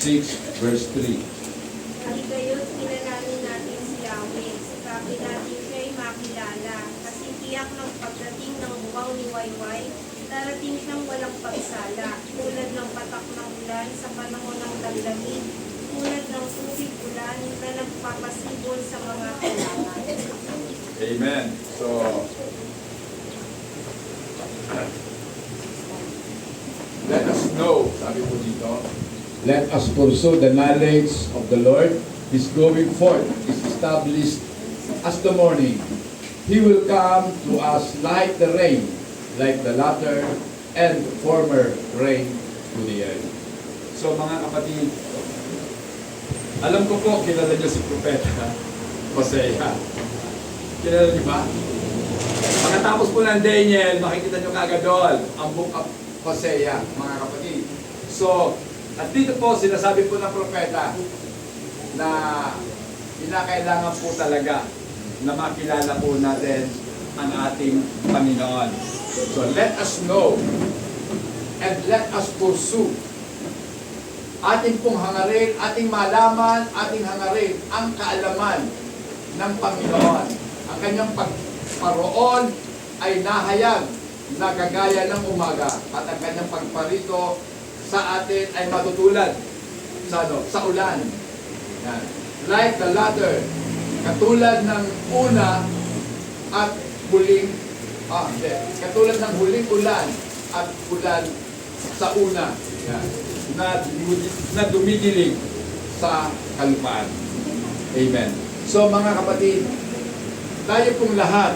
6 verse 3. At gayon, kilalanin natin si Yahweh. Sikapin natin siya'y makilala. Kasi tiyak ng pagdating ng buwang ni Wayway, darating siyang walang pagsala. Tulad ng patak ng ulan sa panahon ng taglamig. Tulad ng tubig ulan na nagpapasibol sa mga kailangan. Amen. So, let us know, sabi po dito, let us pursue the knowledge of the Lord. His going forth is established as the morning. He will come to us like the rain, like the latter and former rain to the earth. So mga kapatid, alam ko po, kilala niyo si Propeta Hosea. Kilala niyo ba? Pagkatapos po ng Daniel, makikita niyo kagad doon ang book of Hosea, mga kapatid. So, at dito po, sinasabi po ng propeta na kinakailangan po talaga na makilala po natin ang ating Panginoon. So, let us know and let us pursue. Ating pong hangarin, ating malaman, ating hangarin ang kaalaman ng Panginoon. Ang kanyang pagparoon ay nahayag na kagaya ng umaga at ang kanyang pagparito sa atin ay matutulad sa ulan. Yan. Like the latter, katulad ng una at huling, katulad ng huling ulan at ulan sa una. Yan. Na dumidilig sa kalupaan. Amen. So mga kapatid, tayo pong lahat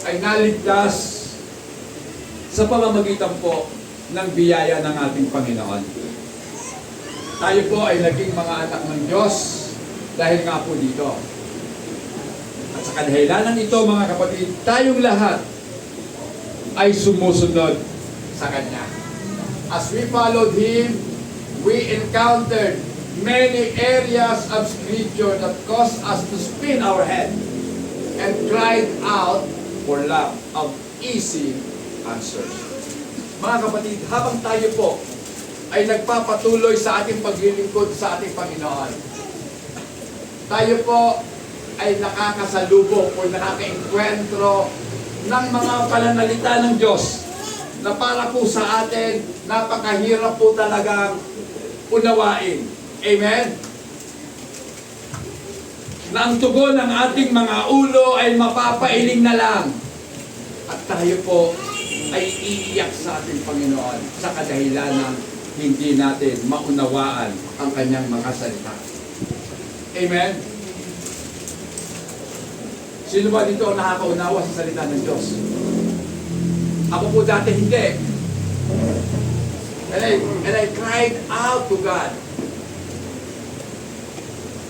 ay naligtas sa pamamagitan po ng biyaya ng ating Panginoon. Tayo po ay naging mga anak ng Diyos dahil nga po dito. At sa kadahilanan ito, mga kapatid, tayong lahat ay sumusunod sa Kanya. As we followed Him, we encountered many areas of Scripture that caused us to spin our head and cried out for lack of easy answers. Mga kapatid, habang tayo po ay nagpapatuloy sa ating paglilingkod sa ating Panginoon, tayo po ay nakakasalubong o nakaka-enkwentro ng mga pananalita ng Diyos na para po sa atin, napakahirap po talagang unawain. Amen? Na ang tugon ng ating mga ulo ay mapapailing na lang. At tayo po ay iiyak sa ating Panginoon sa kadahilan ng hindi natin maunawaan ang kanyang mga salita. Amen? Sino ba dito ang nakakaunawa sa salita ng Diyos? Ako po dati hindi. And I cried out to God.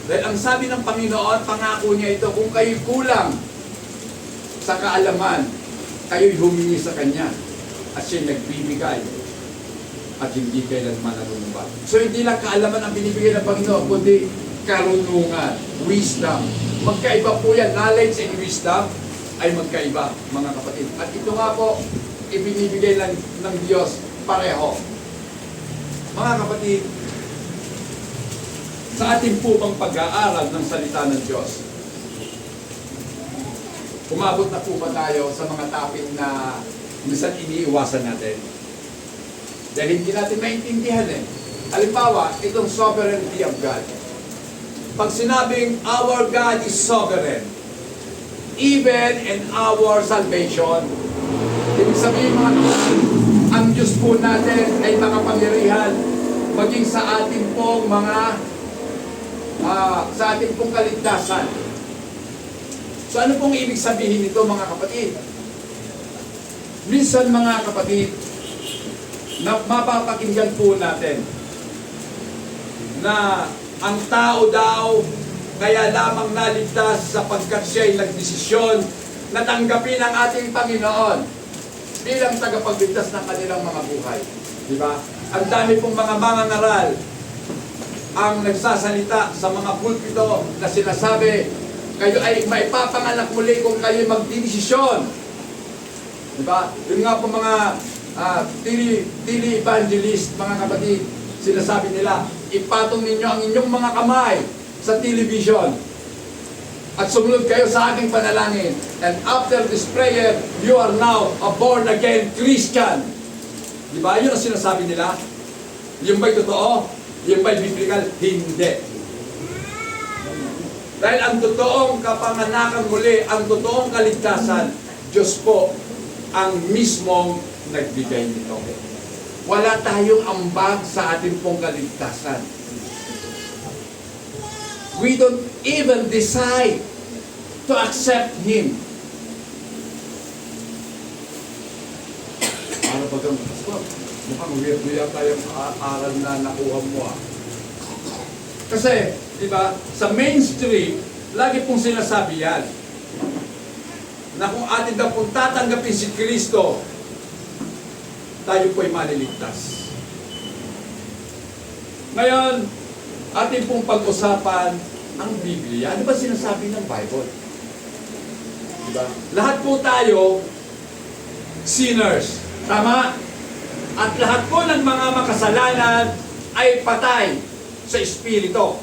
Dahil ang sabi ng Panginoon, pangako niya ito, kung kayo kulang sa kaalaman, kayo'y humingi sa Kanya at siya'y nagbibigay at hindi kailanman nalunubat. So hindi lang kaalaman ang binibigay ng Panginoon, kundi karunungan, wisdom. Magkaiba po yan, knowledge and wisdom ay magkaiba, mga kapatid. At ito nga po, ibinibigay lang ng Diyos pareho. Mga kapatid, sa ating po bang pag-aaral ng salita ng Diyos, umabot na po ba tayo sa mga topic na minsan iniiwasan natin? Dahil hindi natin maintindihan eh. Halimbawa, itong sovereignty of God. Pag sinabing our God is sovereign, even in our salvation, ibig sabihin mga kapatid, ang Diyos po natin ay makapangyarihan maging sa ating pong mga sa ating pong kaligtasan. So ano pong ibig sabihin nito mga kapatid? Minsan mga kapatid, na mapapakinggan po natin na ang tao daw kaya lamang naligtas sapagkat siya'y nagdesisyon na tanggapin ang ating Panginoon bilang tagapagligtas ng kanilang mga buhay. Di ba? Ang dami pong mga mangangaral ang nagsasalita sa mga pulpito na sinasabi, kayo ay maipapanganak muli kung kayo magdidesisyon. Di ba? Yun nga po mga tele-evangelist, mga kapatid, sinasabi nila, ipatong ninyo ang inyong mga kamay sa television at sumunod kayo sa aking panalangin. And after this prayer, you are now a born-again Christian. Di ba? Yun ang sinasabi nila. Yung ba'y totoo? Yung ba'y biblical? Hindi. Dahil ang totoong kapanganakan muli, ang totoong kaligtasan, Diyos po ang mismong nagbigay nito. Wala tayong ambag sa ating pong kaligtasan. We don't even decide to accept Him. Ano ba kang pastor? Mukhang weird yata yung aral na nakuha mo ah. Kasi, di ba, sa mainstream, lagi pong sinasabi yan, na kung atin daw pong tatanggapin si Kristo, tayo po'y maliligtas. Ngayon, atin pong pag-usapan ang Biblia. Ano ba sinasabi ng Bible? Diba? Lahat po tayo sinners. Tama? At lahat po ng mga makasalanan ay patay sa Espiritu.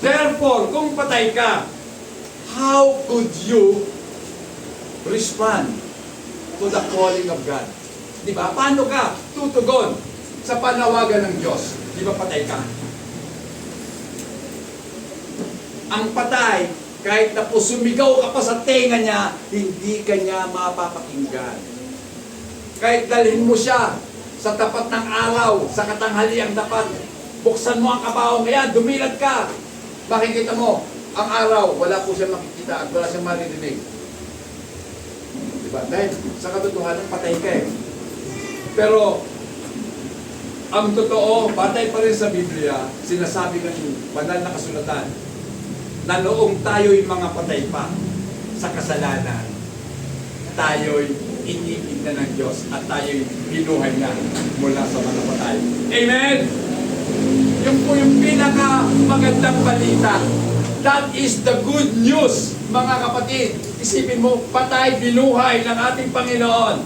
Therefore, kung patay ka, how could you respond to the calling of God? Diba? Paano ka tutugon sa panawagan ng Diyos? Di ba patay ka? Ang patay, kahit na po sumigaw ka pa sa tenga niya, hindi ka niya mapapakinggan. Kahit dalhin mo siya sa tapat ng araw, sa katanghaliang dapat, buksan mo ang kabahong kaya, dumilat ka. Makikita mo, ang araw, wala po siya makikita at wala siyang maririnig. Diba? Dahil sa katotohanan, patay ka eh. Pero, ang totoo, patay pa rin sa Biblia, sinasabi ng banal na kasulatan, na noong tayo'y mga patay pa sa kasalanan, tayo'y inibig na ng Diyos at tayo'y binuhay na mula sa mga patay. Amen! Yung po yung pinaka magandang balita. That is the good news, mga kapatid. Isipin mo, patay, binuhay ng ating Panginoon.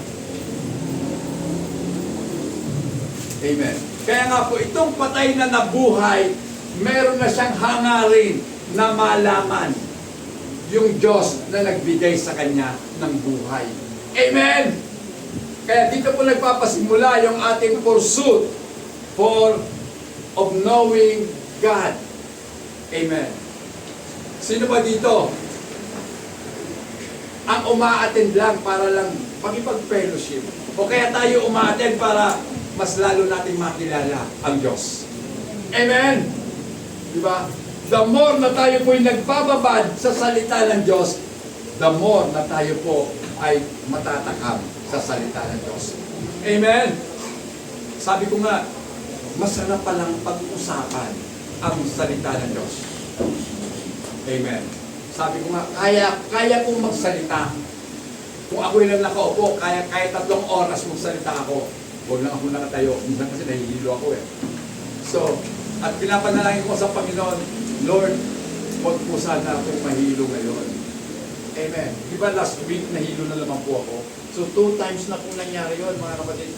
Amen. Kaya nga po, itong patay na nabuhay, meron na siyang hangarin na malaman yung Diyos na nagbigay sa kanya ng buhay. Amen! Kaya dito po nagpapasimula yung ating pursuit of knowing God. Amen. Sino ba dito ang umaattend lang para lang makipag-fellowship? O kaya tayo umaattend para mas lalo nating makilala ang Diyos? Amen! Diba? The more na tayo po'y nagbababad sa salita ng Diyos, the more na tayo po ay matatakam sa salita ng Diyos. Amen! Sabi ko nga, masarap palang pag-usapan ang salita ng Diyos. Amen. Sabi ko nga, kaya kong magsalita. Kung ako'y lang nakaupo, kaya 3 oras magsalita ako. Huwag lang ako nakatayo. Minsan kasi nahihilo ako eh. So, at pinapanalangin ko sa Panginoon, Lord, huwag po sana akong mahilo ngayon. Amen. Di ba last week nahilo na naman po ako? So 2 times na po nangyari yun, mga kapatid.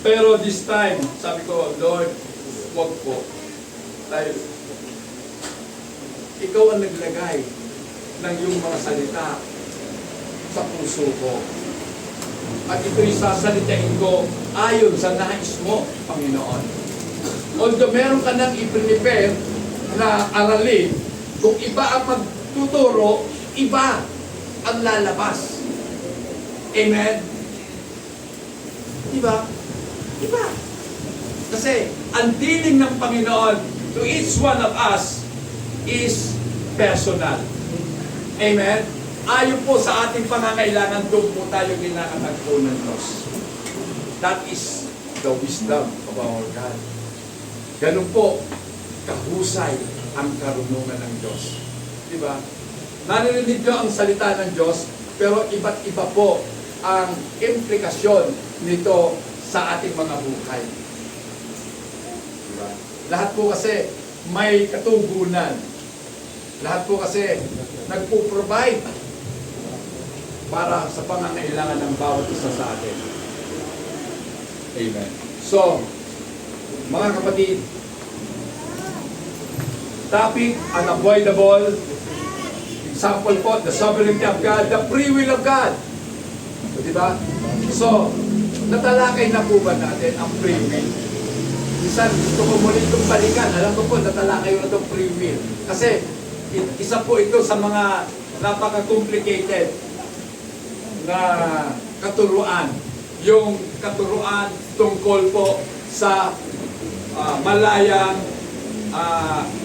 Pero this time, sabi ko, Lord, huwag po. Dahil ikaw ang naglagay ng iyong mga salita sa puso ko. At ito'y sasalitain ko ayon sa nais mo, Panginoon. Although meron ka nang i-prepare na aralin, kung iba ang magtuturo, iba ang lalabas. Amen? Diba? Diba? Kasi ang dealing ng Panginoon to each one of us is personal. Amen? Ayon po sa ating pangangailangan, doon po tayo kinakatagpo ng Diyos. That is the wisdom of our God. Ganun po, kahusay ang karunungan ng Diyos. Diba? Narinig nyo ang salita ng Diyos, pero iba't iba po ang implikasyon nito sa ating mga buhay. Diba? Lahat po kasi may katugunan. Lahat po kasi nagpo-provide para sa pangangailangan ng bawat isa sa atin. Amen. So, mga kapatid, topic, unavoidable. Example po, the sovereignty of God, the free will of God. So, diba? So, natalakay na po ba natin ang free will? Minsan, gusto ko muli itong balikan. Alam ko po, natalakay ko na itong free will. Kasi, isa po ito sa mga napaka-complicated na katuruan. Yung katuruan tungkol po sa malayang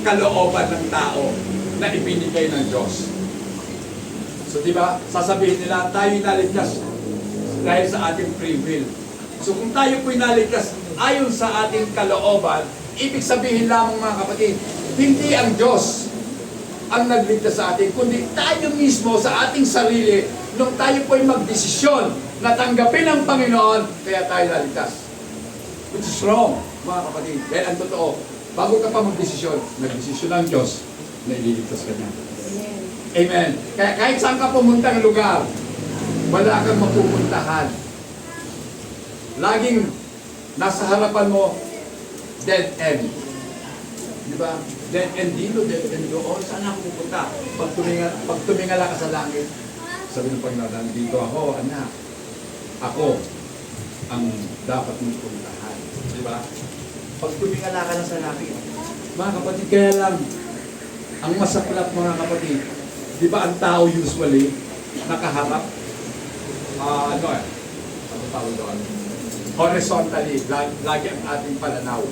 kalooban ng tao na ibinigay ng Diyos. So, di ba, sasabihin nila, tayo naligtas dahil sa ating free will. So, kung tayo po'y naligtas ayon sa ating kalooban, ibig sabihin lamang mga kapatid, hindi ang Diyos ang nagligtas sa atin, kundi tayo mismo sa ating sarili nung tayo po'y magdesisyon na tanggapin ang Panginoon, kaya tayo naligtas. Which is wrong, mga kapatid. Dahil ang totoo, bago ka pa magdesisyon, nagdesisyon ang Diyos na ililigtas ka niya. Amen. Kaya kahit saan ka pumunta ng lugar, wala kang mapupuntahan. Laging nasa harapan mo, dead end. Di ba? Dead end dito, dead end doon. Saan ako pupunta? Pag tumingala ka sa langit, sabi ng Panginoon, nandito ako, anak. Ako ang dapat mong puntahan. Di ba? Pag tumingala ka na sa langit, mga kapatid, kaya lang, ang masaklap mga kapatid, di ba ang tao usually nakaharap? Ano tawag doon? Horizontally, lagi ang ating pananaw.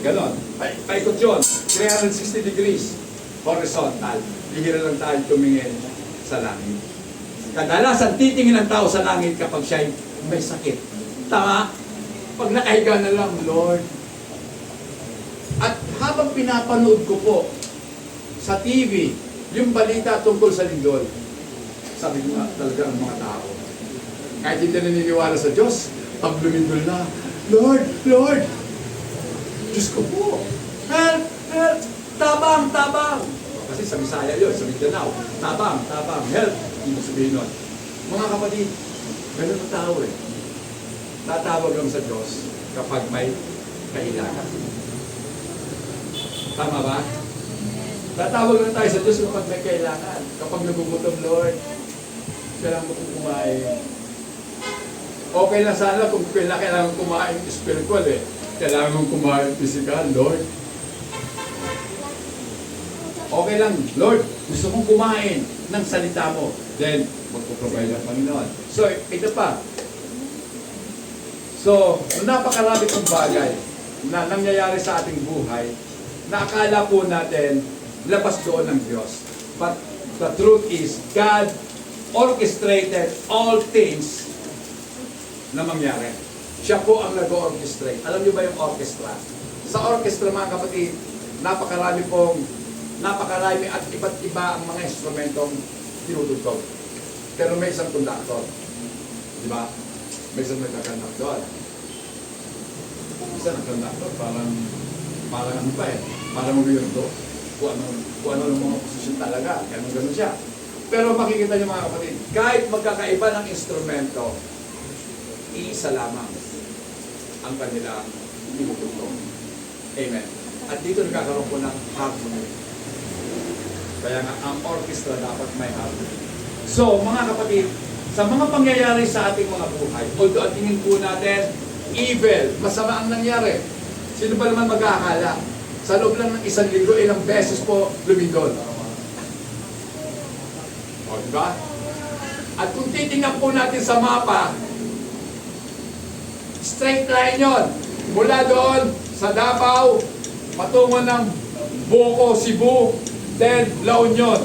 Ganon. Paikot yun. 360 degrees. Horizontal. Bihira lang tayo tumingin sa langit. Kadalasan titingin ang tao sa langit kapag siya may sakit. Tama? Pag nakahiga na lang, Lord. At habang pinapanood ko po sa TV, yung balita tungkol sa lindol, sabi ko nga talaga ang mga tao, kahit hindi naniniwala sa Diyos, pag lumindol na, Lord, Lord, Diyos ko po, help, help, tabang, tabang. Kasi sa Bisaya yun, sa Mindanao, tabang, tabang, help. Ibig sabihin nun. Mga kapatid, ganun ang tao eh. Tatawag lang sa Diyos kapag may kailangan. Tama ba? Tatawag lang tayo sa Diyos kapag may kailangan. Kapag nagugutom, Lord, kailangan mo kong kumain. Okay lang sana kung kailangan kumain spiritual eh. Kailangan mong kumain physical, Lord. Okay lang, Lord, gusto kong kumain ng salita mo. Then, magpaprovide ang Panginoon. So, ito pa. So, napakarami kong bagay na nangyayari sa ating buhay na akala po natin labas doon ng Diyos. But the truth is, God orchestrated all things na mangyari. Siya po ang nag-orchestrate. Alam niyo ba yung orchestra? Sa orchestra, mga kapatid, napakarami at iba't iba ang mga instrumentong tinutugtog. Pero may isang conductor. Di ba? May isang nagka-conductor. Isa nag-conductor, parang ano pa eh. Parang weirdo. Kung ano ng mga posisyon talaga. Ganun siya. Pero makikita niyo mga kapatid, kahit magkakaiba ng instrumento, iisa lamang ang kanilang tinutugtog. Amen. At dito nagkakaroon po ng harmony. Kaya nga, ang orchestra dapat may harmony. So, mga kapatid, sa mga pangyayari sa ating mga buhay, although at tingin po natin, evil, masama ang nangyari. Sino ba naman mag-aakala? Sa loob lang ng 1 linggo, ilang beses po lumindol. O, diba? At kung titingnan po natin sa mapa, straight line yun. Mula doon sa Davao, patungo ng Boco, Cebu, then La Union.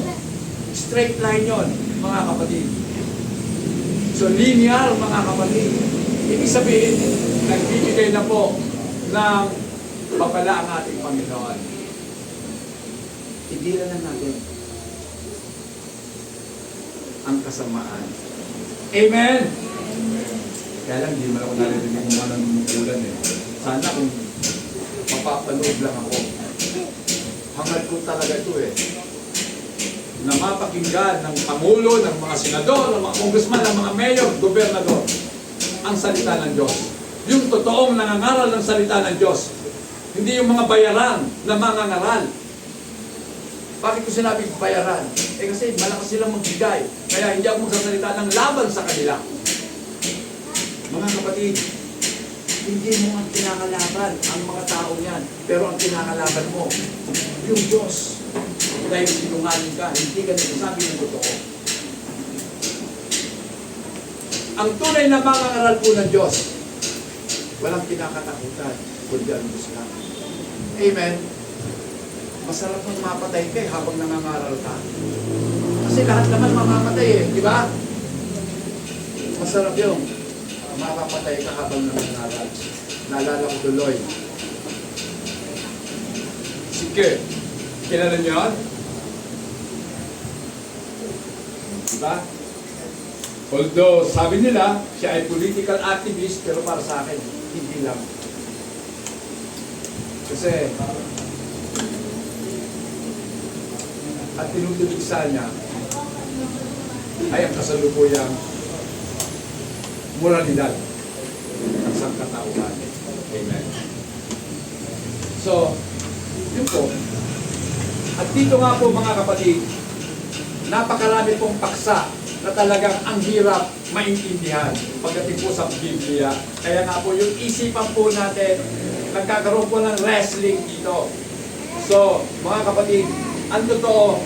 Straight line yun, mga kapatid. So linear, mga kapatid. Ibig sabihin, nagbibigay na po ng papala ang ating Panginoon. Tigilan na natin ang kasamaan. Amen? Kaya lang, hindi man ako narinig yung mga nanunungkulan eh. Sana kung mapapanood lang ako. Hangad ko talaga ito eh. Na mapakinggan ng Pangulo, ng mga Senador, ng mga Congressman, ng mga Mayor, Gobernador, ang salita ng Diyos. yung totoong nangangaral ng salita ng Diyos. Hindi yung mga bayaran na mangangaral. Bakit ko sinabing bayaran? Kasi malakas silang magbigay. Kaya hindi ako magsasalita ng laban sa kanila. Mga kapatid, hindi mo ang kinakalaban ang mga tao niyan. Pero ang kinakalaban mo, yung Diyos. Dahil sinungaling ka, hindi ka nagsasabi ng totoo. Ang tunay na mangangaral po ng Diyos, walang kinakatakutan, kundi ang Diyos lang. Amen? Masarap nang mapatay ka habang nangangaral ka. Kasi lahat naman mamamatay di ba? Masarap yung makapatay ka habang nangangaral. Naalala ko tuloy. Sige, kilala niyo yun? Diba? Although, sabi nila, siya ay political activist, pero para sa akin, hindi lang. Kasi, at tinutuligsa niya ay ang kasalukuyang moralidad ng sangkatauhan. Amen. So, yun po. At dito nga po mga kapatid, napakarami pong paksa na talagang ang hirap maintindihan pagdating po sa Biblia. Kaya nga po yung isipan po natin, nagkakaroon po ng wrestling dito. So, mga kapatid, ang totoo,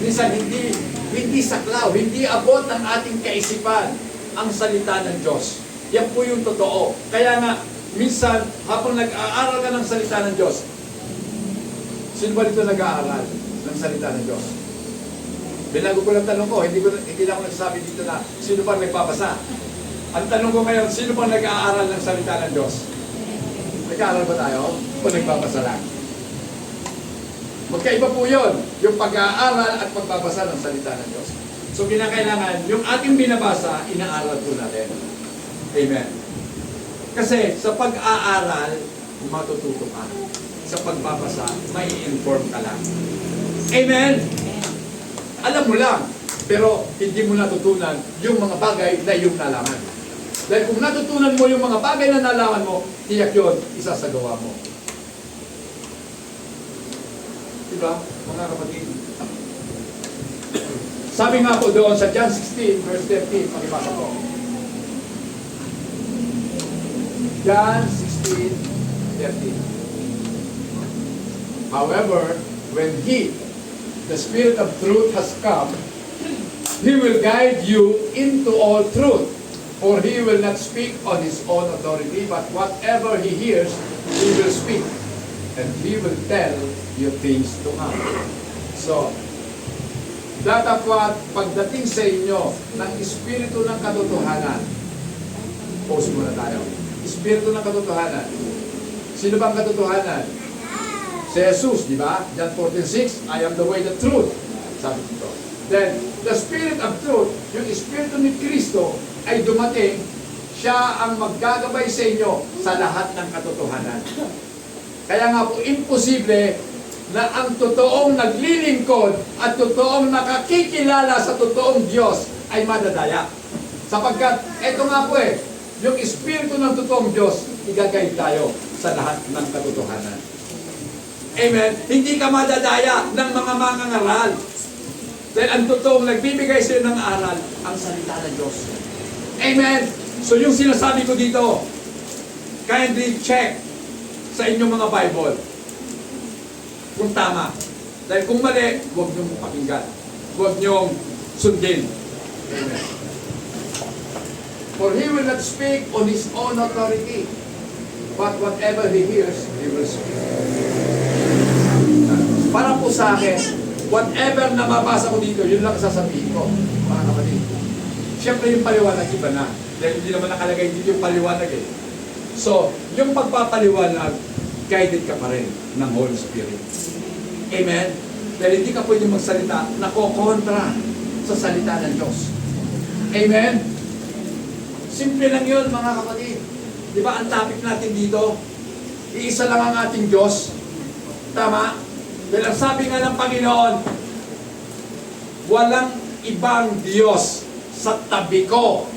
minsan hindi saklaw, hindi abot ng ating kaisipan ang salita ng Diyos. Yan po yung totoo. Kaya nga, minsan, habang nag-aaral ka ng salita ng Diyos, sino ba dito nag-aaral ng salita ng Diyos? Binago ko lang tanong ko, hindi na ako nagsasabi dito na sino pa nagbabasa. Ang tanong ko ngayon, sino pa nag-aaral ng salita ng Diyos? Nag-aaral ba tayo? O nagbabasa lang? Magkaiba po yun, yung pag-aaral at pagbabasa ng salita ng Diyos. So kinakailangan, yung ating binabasa, inaaral po natin. Amen. Kasi sa pag-aaral, matututo ka. Sa pagbabasa, may inform ka lang. Amen? Alam mo lang, pero hindi mo natutunan yung mga bagay na iyong nalaman. Dahil kung natutunan mo yung mga bagay na nalaman mo, tiyak yun, isasagawa mo. Diba, mga kapatid? Sabi nga po doon sa John 16, verse 13, pakibasa po. John 16:13. However, when He, the Spirit of truth, has come, He will guide you into all truth. For He will not speak on His own authority, but whatever He hears, He will speak. And He will tell you things to come. So, datapwat pagdating sa inyo ng Espiritu ng Katotohanan. Pause muna tayo. Espiritu ng Katotohanan. Sino bang katotohanan? Si Jesus, di ba? John 14:6, I am the way, the truth. Sabi dito. Then, the Spirit of truth, yung Espiritu ni Kristo, ay dumating, siya ang maggagabay sa inyo sa lahat ng katotohanan. Kaya nga po, imposible na ang totoong naglilingkod at totoong nakakikilala sa totoong Diyos ay madadaya. Sapagkat, eto nga po yung Espiritu ng totoong Diyos, igagay tayo sa lahat ng katotohanan. Amen? Hindi ka madadaya ng mga mangangaral. Dahil ang totoong nagbibigay sa iyo ng aral, ang salita ng Diyos. Amen? So yung sinasabi ko dito, kindly check sa inyong mga Bible kung tama. Dahil kung mali, huwag niyong pakinggan. Huwag niyong sundin. Amen. For He will not speak on His own authority, but whatever He hears, He will speak. Para po sa akin, whatever na mabasa ko dito, yun lang sasabihin ko, mga kapatid. Siyempre yung paliwanag, iba na. Dahil hindi naman nakalagay dito yung paliwanag So, yung pagpapaliwanag, guided ka pa rin ng Holy Spirit. Amen? Dahil hindi ka pwede magsalita na kokontra sa salita ng Diyos. Amen? Simple lang yun, mga kapatid. Di ba, ang topic natin dito, iisa lang ang ating Diyos. Tama? Dahil ang sabi nga ng Panginoon, walang ibang Diyos sa tabi ko.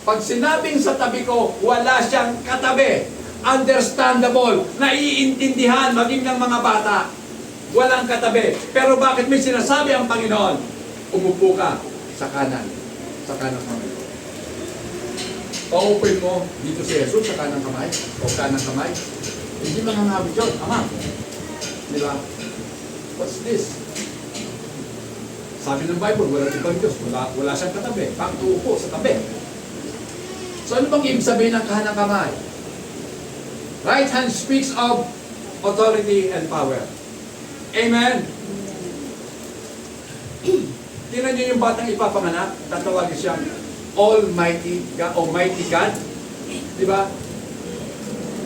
Pag sinabing sa tabi ko, wala siyang katabi. Understandable, naiintindihan maging ng mga bata. Walang katabi. Pero bakit may sinasabi ang Panginoon? Umupo ka sa kanan. Sa kanang kamay. Pa-open mo dito si Jesus sa kanang kamay. O kanang kamay. Hindi mangangawit yun. Ama. Di ba? What's this? Sabi ng Bible, wala ibang Diyos. Wala siyang katabi. Bakit uupo sa tabi? So ano bang ibig sabihin ng kanang kamay? Right hand speaks of authority and power. Amen? Tingnan niyo yung batang ipapanganak, tatawagin siyang Almighty God. Di ba?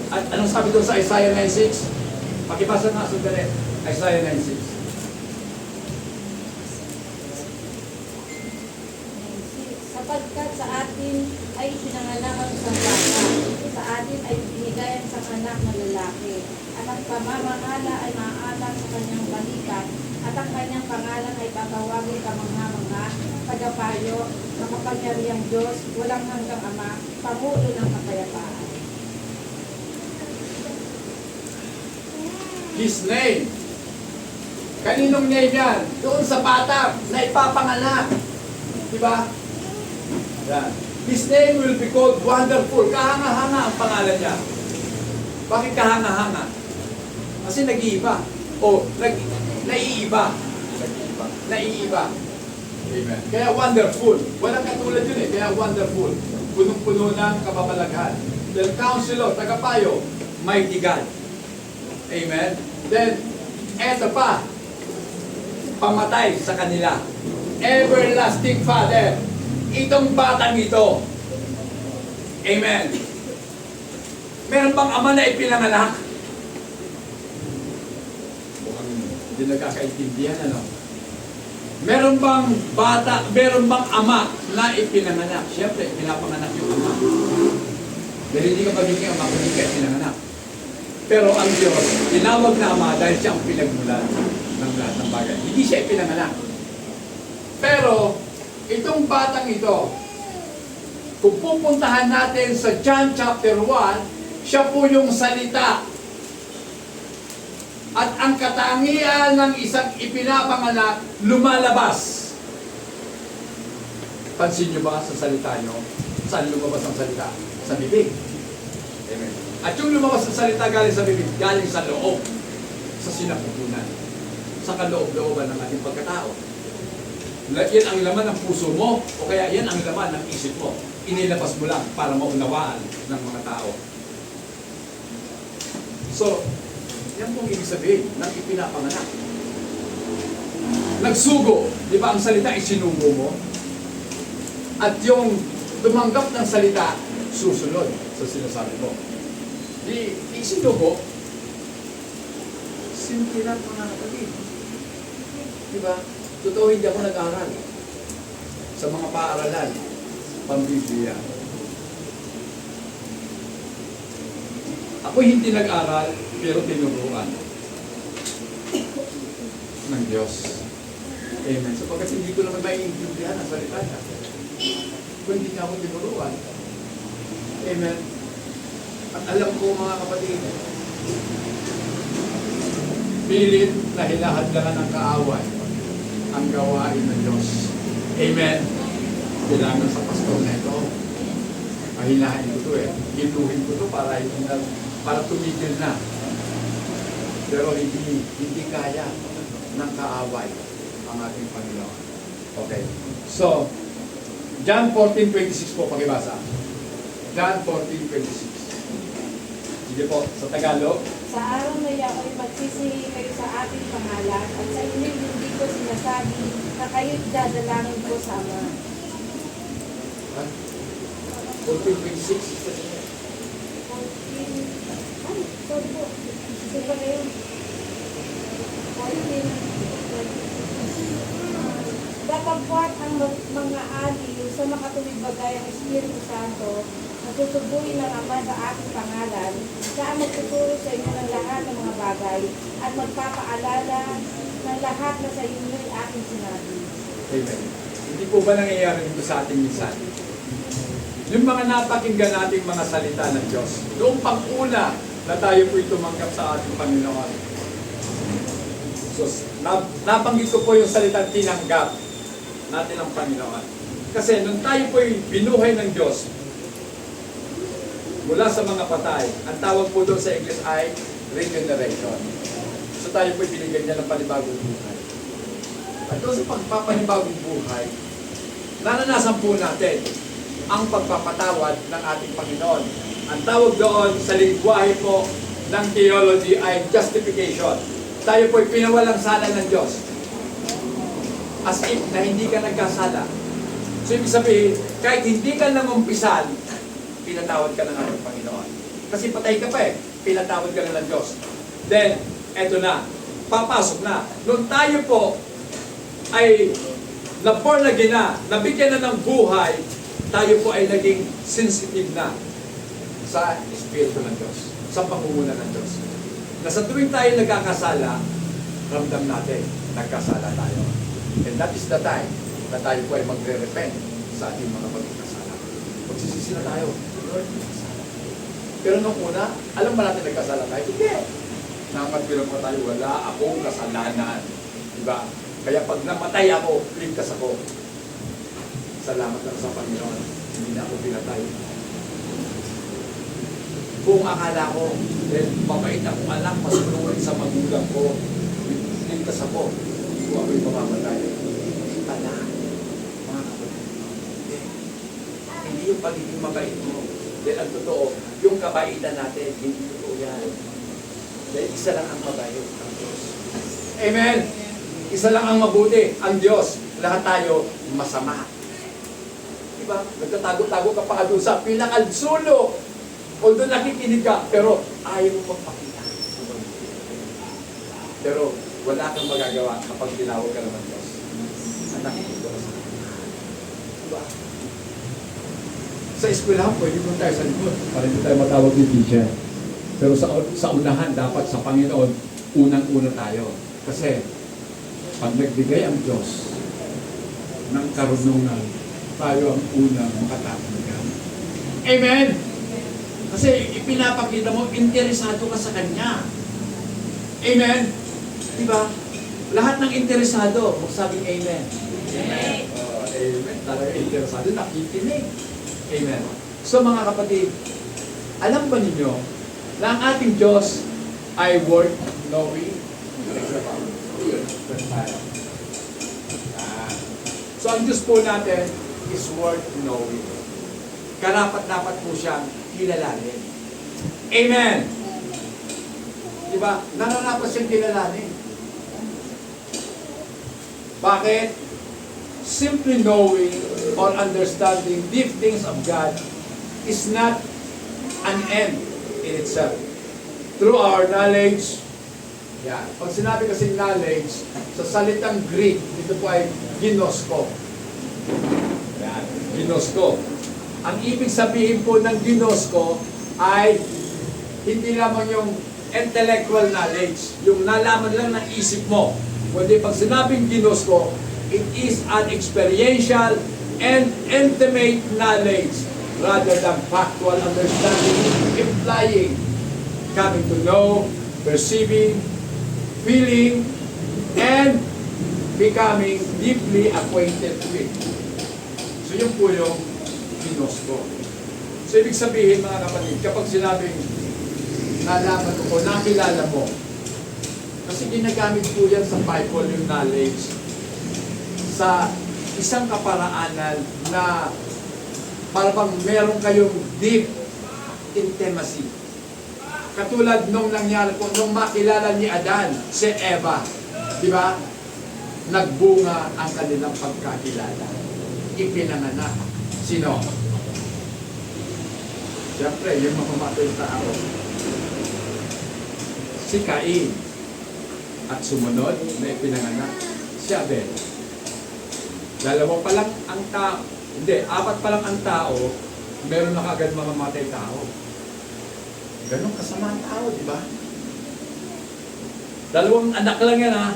At anong sabi doon sa Isaiah 9:6? Pakibasa nga sandali. Isaiah 9:6. Sapagkat sa atin ay pinanganak ang isang bata, sa atin ay binigay ang isang anak na lalaki, at ang pamamahala ay maaanak sa kanyang balikat, at ang kanyang pangalan ay tatawagin kamangha-mangha, tagapayo, makapangyarihang Diyos, walang hanggang Ama, Pangulo ng kapayapaan. His name. Kaninong name yan? Doon sa bata na ipapanganak. Diba? Yan. His name will be called Wonderful. Kahanga-hanga ang pangalan niya. Bakit kahanga-hanga? Kasi nag-iiba. O, naiiba. Naiiba. Amen. Kaya wonderful. Walang katulad yun eh. Kaya wonderful. Punong-puno ng kapamalaghan. Then Counselor, tagapayo, Mighty God. Amen. Then, eto pa, pamatay sa kanila. Everlasting Father. Itong batang ito. Amen. Meron bang ama na ipinanganak? Mukhang hindi nagkakaintindihan, ano? Meron bang bata, meron bang ama na ipinanganak? Siyempre, pinapanganak yung ama. Dahil hindi ka magiging ama kung hindi ka ipinanganak. Pero ang Diyos, tinawag na ama dahil siya ang pinagmulan ng lahat ng bagay. Hindi siya ipinanganak. Pero, itong batang ito, kung pupuntahan natin sa John chapter 1, siya po yung salita. At ang katangian ng isang ipinapanganak, lumalabas. Pansin nyo ba sa salita nyo? Saan lumabas ang salita? Sa bibig. Amen. At yung lumabas sa salita galing sa bibig, galing sa loob. Sa sinapupunan. Sa kaloob-looban ng ating pagkatao. Yan ang laman ng puso mo, o kaya yan ang laman ng isip mo. Inilabas mo lang para maunawaan ng mga tao. So, yan pong ibig sabihin ng ipinapanganak. Nagsugo, di ba ang salita isinugo mo? At yung tumanggap ng salita, susunod sa sinasabi mo. Di isinugo, simple lang mga kapatid. Di ba? Totoo, hindi ako nag-aral sa mga paaralan, pambiblia. Ako hindi nag-aral, pero tinuruan ng Diyos. Amen. So pagkat hindi ko naman maiintindihan ang salita niya, kung hindi niya ako tinuruan. Amen. At alam ko mga kapatid, pilit na hinahadlangan ng kaaway ang gawain ng Diyos. Amen. Kailangan sa pastor na ito. Mahinahin ko ito eh. Hiluhin ko ito para tumigil na. Pero hindi kaya ng kaaway ang ating Panginoon. Okay. So, John 14:26 po pakibasa. John 14:26. Sige po, sa Tagalog. Sa araw na iyan ay magsisihi kayo sa ating pangalan, at sa inyo hindi ko sinasabi na kayo'y dadalangin ko sa Ama. 14:26. Ay, sorry po. Sige ba kayo? 14. Datapwat ang mga aliw sa makatuwid bagay ang Espiritu Santo na tutubuhin ng Ama sa aking pangalan, siya ang magtuturo sa inyo ng lahat ng mga bagay at magpapaalala ng lahat na sa inyo'y aking sinabi. Amen. Hindi po ba nangyayari dito sa ating minsan? yung mga napakinggan nating mga salita ng Diyos. Noong pang-una na tayo po'y tumanggap sa ating Panginoon. So, nabanggit ko po yung salitang tinanggap natin ang Panginoon. Kasi nung tayo po'y binuhay ng Diyos, mula sa mga patay, ang tawag po doon sa English ay regeneration. So tayo po'y binigyan niya ng panibagong buhay. At doon sa pagpapanibagong buhay, naranasan po natin ang pagpapatawad ng ating Panginoon. Ang tawag doon sa lingwahe po ng theology ay justification. Tayo po'y pinawalang sala ng Diyos. As if na hindi ka nagkasala. So ibig sabihin, kahit hindi ka nangumpisan, pinatawad ka ng ating Panginoon. Kasi patay ka pa eh, pinatawad ka na ng Diyos. Then, eto na, papasok na. Nung tayo po ay na-born again na, nabigyan na ng buhay, tayo po ay naging sensitive na sa Espiritu ng Diyos, sa pangunguna ng Diyos. Na sa tuwing tayo nagkakasala, ramdam natin, nagkasala tayo. And that is the time na tayo po ay magre-repent sa ating mga pagkakasala. Magsisisi na tayo. Lord, nagkasala. Pero nung una, alam ba natin nagkasala tayo? Hindi. Nakakatwirang pa tayo, wala akong kasalanan. Diba? Kaya pag namatay ako, ligtas ako. Salamat lang sa Panginoon. Hindi na ako pinatay. Kung akala ko, then mabait akong anak, masunurin sa magulang ko, ligtas ako. Hindi ko ako'y mamamatay. Hindi pala. Mga kapatid. Hindi yung pagiging mabait mo. Dahil ang totoo, yung kabaitan natin, hindi totoo yan. Dahil isa lang ang mabait, ang Diyos. Amen! Isa lang ang mabuti, ang Diyos. Lahat tayo masama. Diba? Nagtatago-tago ka pa doon sa pinakadsulo. Although nakikinig ka, pero ayaw mo magpakita. Pero wala kang magagawa kapag tinawag ka naman Diyos. Anak mo Diyos. Diba? Sa eskwelahan, pwede mo tayo sa likod para hindi tayo matawag ni teacher. Pero sa unahan, dapat sa Panginoon, unang-una tayo. Kasi pag nagbigay ang Diyos ng karunungan, tayo ang unang makatapos. Amen! Kasi ipinapakita mo, interesado ka sa Kanya. Amen? Diba? Lahat ng interesado, magsabing Amen. Amen. Amen. Talaga interesado, nakikinig. Amen. So mga kapatid, alam ba ninyo na ang ating Diyos ay worth knowing? So ang Diyos po natin is worth knowing. Karapat-dapat po siyang kilalanin. Amen! Diba? Nararapat siyang kilalanin. Bakit? Simply knowing or understanding deep things of God is not an end in itself. Through our knowledge, yan. Pag sinabi kasi knowledge, sa salitang Greek, dito po ay ginosko. Yan. Ginosko. Ang ibig sabihin po ng ginosko ay hindi lamang yung intellectual knowledge, yung nalaman lang ng isip mo. Kundi pag sinabing ginosko, it is an experiential and intimate knowledge rather than factual understanding, implying coming to know, perceiving, feeling, and becoming deeply acquainted with. So yun po yung ginosko. So ibig sabihin mga kapatid, kapag sinabing nalaman mo o nakilala mo, kasi ginagamit po yan sa Bible yung knowledge sa isang kaparaanan na parang meron kayong deep intimacy. Katulad nung nangyari po, nung makilala ni Adan, si Eva, di ba? Nagbunga ang kanilang pagkakilala. Ipinanganak. Sino? Siyempre, yung mamamatay sa tao. Si Cain. At sumunod na ipinanganak si Abel. Dalawa pa lang ang tao, hindi, apat pa lang ang tao, meron na kagad mamamatay tao. Ganon kasama ang tao, di ba? Dalawang anak lang yan, ha?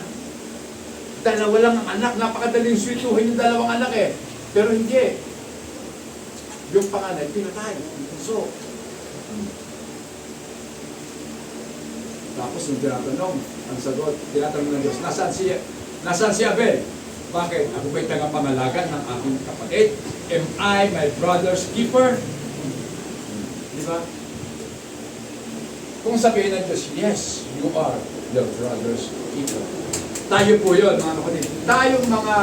Dalawa lang ang anak, napakadaling sweetuhin yung dalawang anak eh. Pero hindi. Yung panganay, pinatay. So, tapos yung tinatanong, ang sagot, tinatanong ng Diyos, nasaan si Abel? Bakit? Ako ba'y tagapangalaga ng aking kapatid? Am I my brother's keeper? Di ba? Kung sabihin ng Diyos, yes, you are your brother's keeper. Tayo po yun, mga kapatid. Tayong mga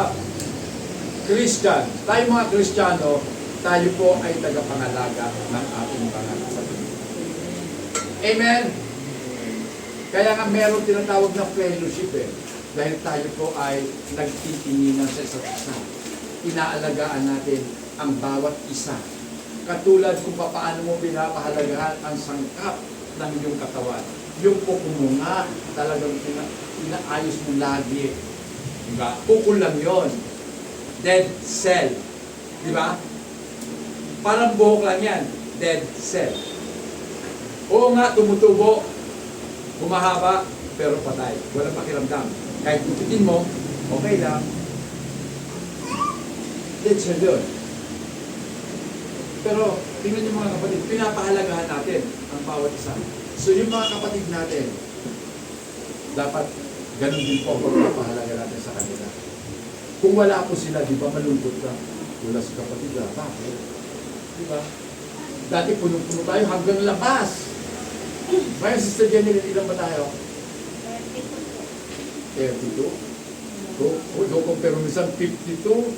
Christian, tayong mga Kristiyano, tayo po ay tagapangalaga ng ating mga kapatid. Amen? Kaya nga meron tinatawag na fellowship eh. Dahil tayo po ay nagtitinginan sa isa't isa. Inaalagaan natin ang bawat isa. Katulad kung paano mo pinapahalagahan ang sangkap ng iyong katawan. Yung kuko mo nga, talagang inaayos mo lagi. Diba? Kuko lang yun. Dead cell. Diba? Parang buhok lang yan. Dead cell. Oo nga, tumutubo. Humahaba, pero patay. Walang pakiramdam. Kahit tututin mo, okay lang. Dead cell yun. Pero, tingnan niyo mga kapatid, pinapahalagahan natin ang bawat isa. So, yung mga kapatid natin, dapat ganun din po ang pagpapahalaga natin sa kanila. Kung wala po sila, di ba malungkot ka? Wala si kapatid, bakit? Di ba? Dati punong-puno tayo hanggang labas. Ngayon, Sister Jenny, ilan ba tayo? 32? Kung compare mo minsan 52,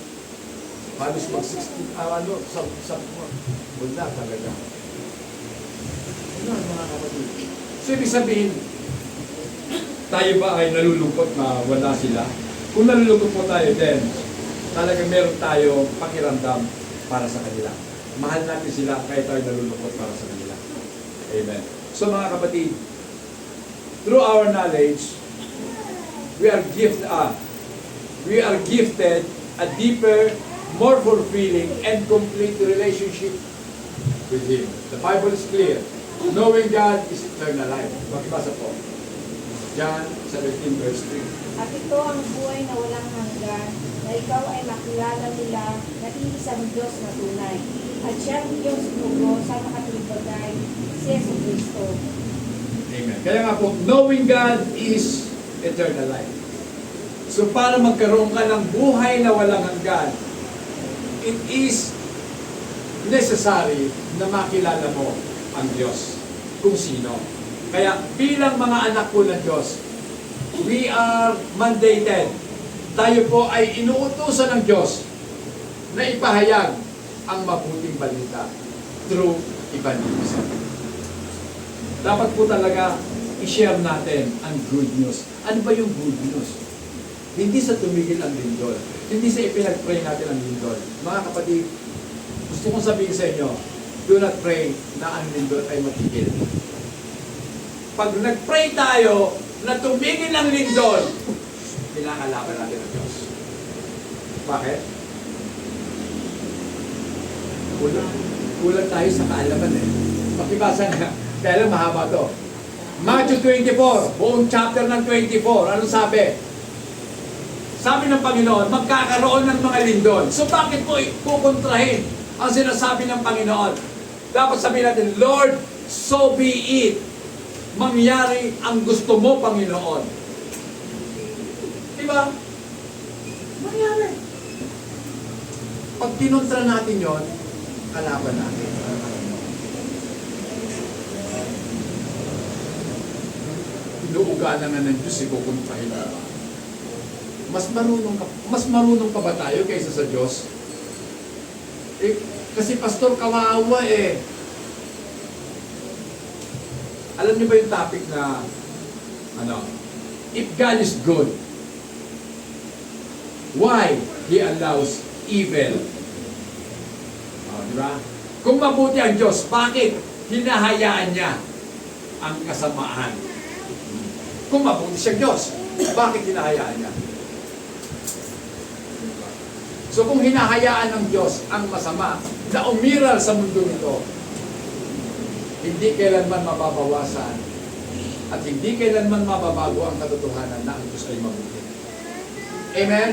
halos mag-60, wala talaga. Wala, mga kapatid. So, ibig sabihin, tayo ba ay nalulungkot na wala sila? Kung nalulungkot po tayo, then, talagang meron tayo pakiramdam para sa kanila. Mahal natin sila kahit tayo nalulungkot para sa kanila. Amen. So, mga kapatid, through our knowledge, we are gifted a deeper, more fulfilling, and complete relationship with Him. The Bible is clear. Knowing God is eternal life. Magbasa po. John 17 verse 3. At ito ang buhay na walang hanggan, na ikaw ay makilala nila na iisang Diyos na tunay. At siyang Diyos nugo sa makatulibagay, si Yesu Cristo. Amen. Kaya nga po, knowing God is eternal life. So para magkaroon ka ng buhay na walang hanggan, it is necessary na makilala mo ang Diyos kung sino. Kaya bilang mga anak po ng Diyos, we are mandated. Tayo po ay inuutusan ng Diyos na ipahayag ang mabuting balita through evangelism. Dapat po talaga i-share natin ang good news. Ano ba yung good news? Hindi sa tumigil ang lindol. Hindi sa ipinag-pray natin ang lindol. Mga kapatid, gusto kong sabihin sa inyo, do not pray na ang lindol ay matigil. Pag nag-pray tayo na tumigil ang lindol, pinakalaban natin ang Diyos. Bakit? Kulang tayo sa kaalaman eh. Pakibasa nga. Kaya lang mahaba to. Matthew 24, buong chapter ng 24. Ano sabi? Sabi ng Panginoon, magkakaroon ng mga lindol. So bakit po kukontrahin ang sinasabi ng Panginoon? Dapat sabihin natin, Lord, so be it. Mangyari ang gusto mo, Panginoon. Diba? Mangyari. Pag kinontra natin yon, kalaban natin. Inuuga na nga ng Diyos, ikukontrahin na. Mas marunong ka ba tayo kaysa sa Diyos? Eh, kasi pastor, kawawa eh. Alam niyo ba yung topic na, if God is good, why He allows evil? Diba? Kung mabuti ang Diyos, bakit hinahayaan niya ang kasamaan? Kung mabuti siyang Diyos, bakit hinahayaan niya? So kung hinahayaan ng Diyos ang masama na umiral sa mundo nito, hindi kailanman mababawasan at hindi kailanman mababago ang katotohanan na ang Diyos ay mabuti. Amen?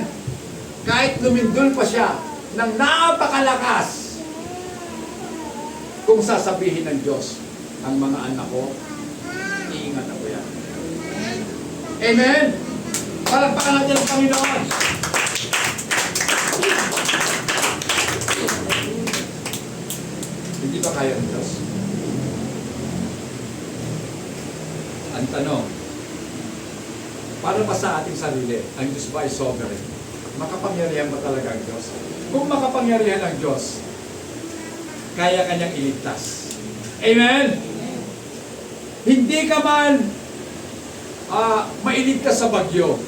Kahit lumindol pa siya ng napakalakas, kung sasabihin ng Diyos, ang mga anak ko, iingat ako yan. Amen? Palagpakan natin ang Panginoon. Hindi ba kaya ng Diyos? Ang tanong, para ba sa ating sarili, ang Diyos ba ay sovereign? Makapangyarihan ba talaga ang Diyos? Kung makapangyarihan ang Diyos, kaya kanyang iligtas. Amen? Hindi ka man mailigtas sa bagyo.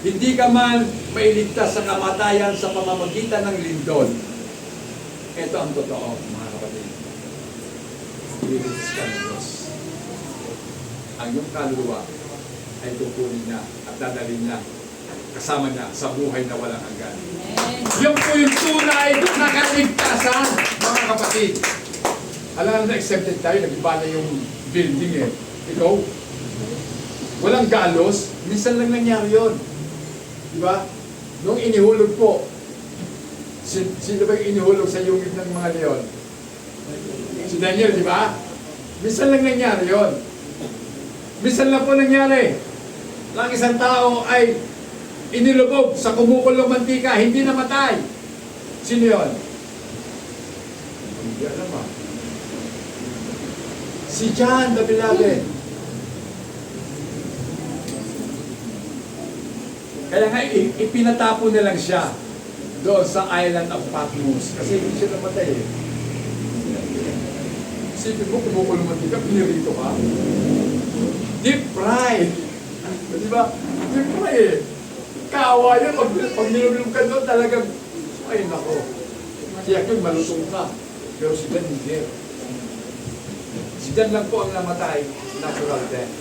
Hindi ka man mailigtas sa kamatayan sa pamamagitan ng lindol. Ito ang totoo, mga kapatid. Iligtas ka ng Diyos. Ang iyong kaluluwa ay tutunin niya at dadalhin niya kasama niya sa buhay na walang hanggan. Yung po yung tunay na kaligtasan, mga kapatid. Alam na accepted tayo, nag-iba na yung building eh. Ikaw, walang galos, minsan lang nangyari yun. Diba? Nung inihulog po, sino ba yung inihulog sa yungib ng mga leon? Si Daniel, di ba? Minsan lang nangyari yun. Minsan lang po nangyari. Lang isang tao ay inilubog sa kumukulong mantika, hindi namatay. Sino yun? Hindi alam ah. Si John the Beloved. Kaya nga ipinatapo na lang siya doon sa island of Patmos. Kasi hindi siya namatay eh. Isipin mo, kumukulong mantika, pinirito ka. Deep fried. Di ba? Deep fried eh. Kaawa yun. Pag nilulong ka doon, talagang, ay nako. Siya yun, malutong ka. Pero si Dan hindi. Si Dan lang po ang namatay, natural death.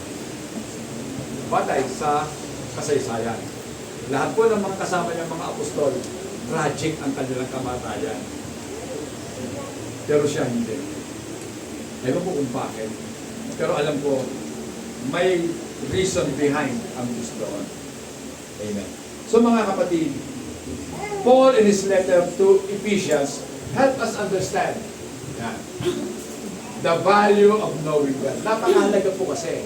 Batay sa kasaysayan. Lahat po ng mga kasama niyang mga apostol, tragic ang kanilang kamatayan. Pero siya hindi. Ewan po kung bakit. Pero alam ko, may reason behind ang Diyos doon. Amen. So mga kapatid, Paul in his letter to Ephesians help us understand the value of knowing God. Napakahalaga po kasi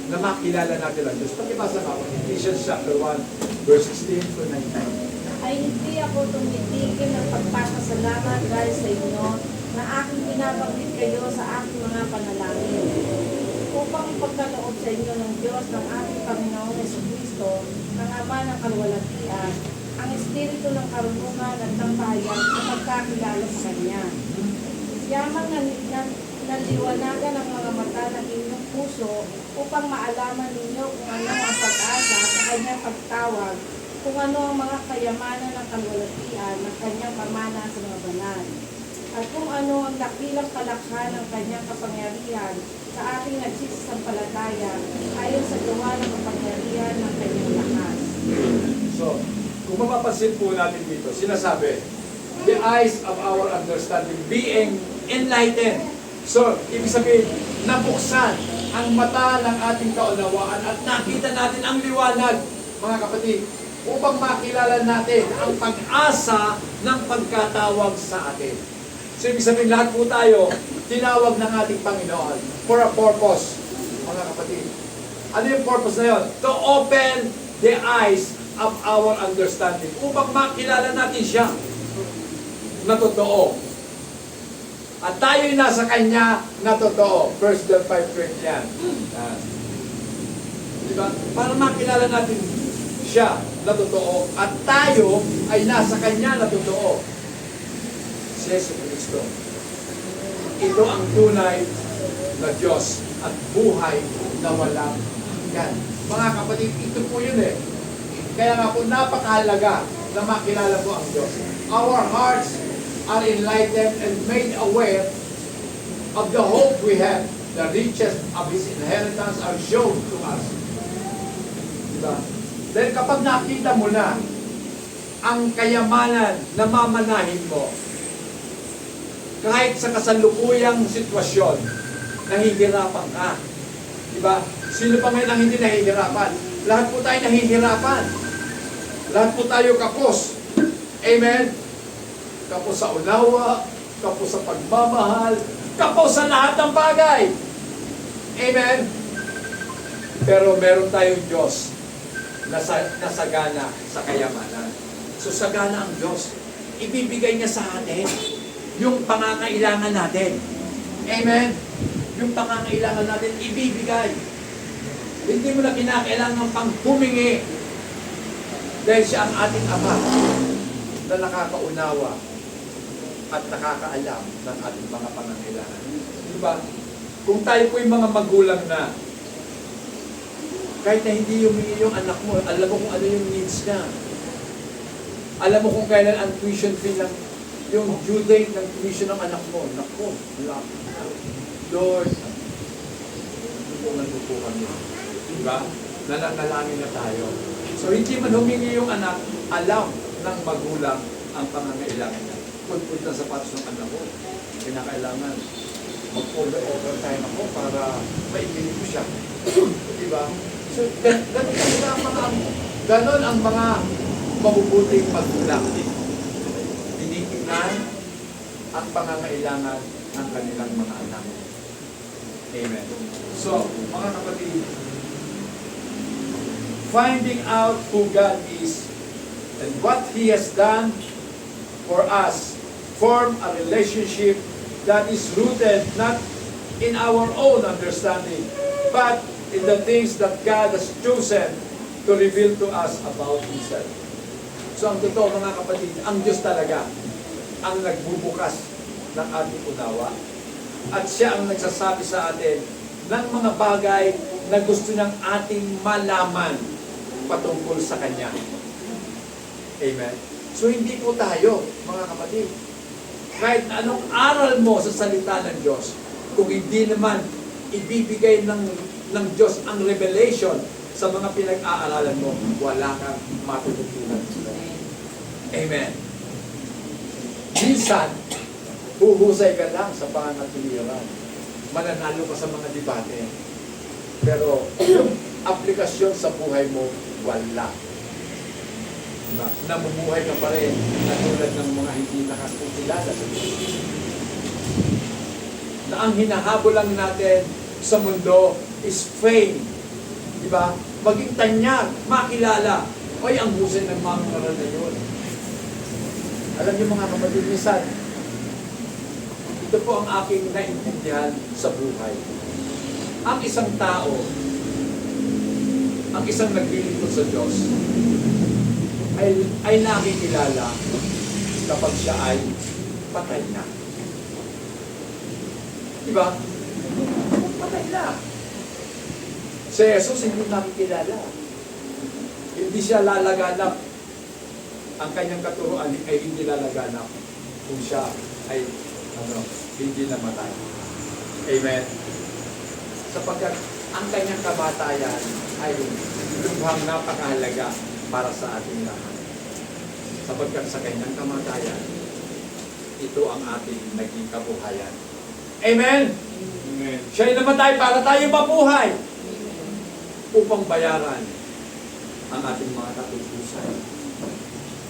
na makilala natin ang Diyos. Pakibasa nga ako, Ephesians chapter 1, verse 16 to 19. Ay hindi ako tumitigil ng pagpapasalamat dahil sa inyo na aking binabanggit kayo sa aking mga panalangin. Upang ipagkaloob sa inyo ng Diyos ng ating Panginoong Jesucristo, ng Ama ng Kalwalatian, ang Espiritu ng karunungan at ng pahayag sa pagkakilala sa Kanya. Yamang naliwanagan ang mga mata ng inyong puso upang maalaman ninyo kung ano ang pag-asa sa Kanyang pagtawag, kung ano ang mga kayamanan ng kalwalatian ng Kanyang pamana sa mga banal, at kung ano ang dakilang kalakhan ng Kanyang kapangyarihan sa ating nagsisampalataya ayon sa gawa ng kapangyarihan ng Kanyang lakas. So, kung mapapansin po natin dito, sinasabi, the eyes of our understanding being enlightened. So, ibig sabihin, nabuksan ang mata ng ating kaunawaan at nakita natin ang liwanag, mga kapatid, upang makilala natin ang pag-asa ng pagkatawag sa atin. So, ibig sabihin, lahat po tayo, tinawag ng ating Panginoon for a purpose, mga kapatid. Ano yung purpose na yun? To open the eyes of our understanding upang makilala natin siya na totoo. At tayo'y nasa Kanya na totoo. 1 John 5:20 yan. Diba? Para makilala natin siya na totoo at tayo ay nasa Kanya na totoo. Si Jesucristo. Ito ang tunay na Diyos at buhay na walang hanggan. Mga kapatid, ito po yun eh. Kaya nga po napakahalaga na makilala po ang Diyos. Our hearts are enlightened and made aware of the hope we have. The riches of His inheritance are shown to us. Diba? Dahil kapag nakita mo na ang kayamanan na mamanahin mo, kahit sa kasalukuyang sitwasyon, nahihirapan ka. Diba? Sino pa ngayon ang hindi nahihirapan? Lahat po tayo nahihirapan. Lahat po tayo kapos. Amen? Kapos sa unawa, kapos sa pagmamahal, kapos sa lahat ng bagay. Amen? Pero meron tayong Diyos na nasagana sa kayamanan. So sagana ang Diyos. Ibibigay niya sa atin yung pangangailangan natin. Amen? Yung pangangailangan natin, ibibigay. Hindi mo na kinakailangan pang humingi. Dahil siya ang ating Ama na nakakaunawa at nakakaalam ng ating mga pangangailangan. Diba? Kung tayo po yung mga magulang na, kahit na hindi humingi yung anak mo, alam mo kung ano yung needs niya. Alam mo kung kailan ang tuition fee ng, yung due date ng tuition ng anak mo. Naku, lapit na. Lord, dupungan mo. Diba? Nananalangin na tayo. So, hindi man humingi yung anak, alam ng magulang ang pangangailangan niya. Pagpunta sa sapatos ng anak ko, kinakailangan mag-overtime ako para maibili ko siya. Diba? So, ganon ang mga mabubuting magulang. Tinitingnan ang pangangailangan ng kanilang mga anak. Amen. So, mga kapatid, finding out who God is and what He has done for us, form a relationship that is rooted not in our own understanding, but in the things that God has chosen to reveal to us about Himself. So ang totoo mga kapatid, ang Diyos talaga ang nagbubukas ng ating unawa at siya ang nagsasabi sa atin ng mga bagay na gusto niyang ating malaman patungkol sa Kanya. Amen. So hindi po tayo, mga kapatid, kahit anong aral mo sa salita ng Diyos, kung hindi naman ibibigay ng Diyos ang revelation sa mga pinag-aaralan mo, wala kang matututunan. Amen. Minsan, huhusay ka lang sa pangangatiliran. Mananalo ka sa mga debate. Pero yung aplikasyon sa buhay mo, wala. Diba? Namumuhay ka pa rin na tulad ng mga hindi nakakilala sa Diyos. Na ang hinahabol lang natin sa mundo is fame. Diba? Maging tanyag, makilala. Oy, ang husay ng mga ngaral na yun. Alam niyo mga kapatid, minsan, ito po ang aking naintindihan sa buhay. Ang isang tao, ang isang naglilingkod sa Diyos, ay nakikilala kapag siya ay patay na. Diba? Patay na. Si Jesus hindi nakikilala. Hindi siya lalaganap. Ang kanyang katuruan ay hindi lalaganap kung siya ay hindi namatay. Amen. Sapagkat ang kanyang kamatayan ay lubhang napakahalaga para sa ating lahat. Sapagkat sa kanyang kamatayan, ito ang ating naging kabuhayan. Amen? Amen. Siya ay namatay para tayo mabuhay upang bayaran ang ating mga katutusan.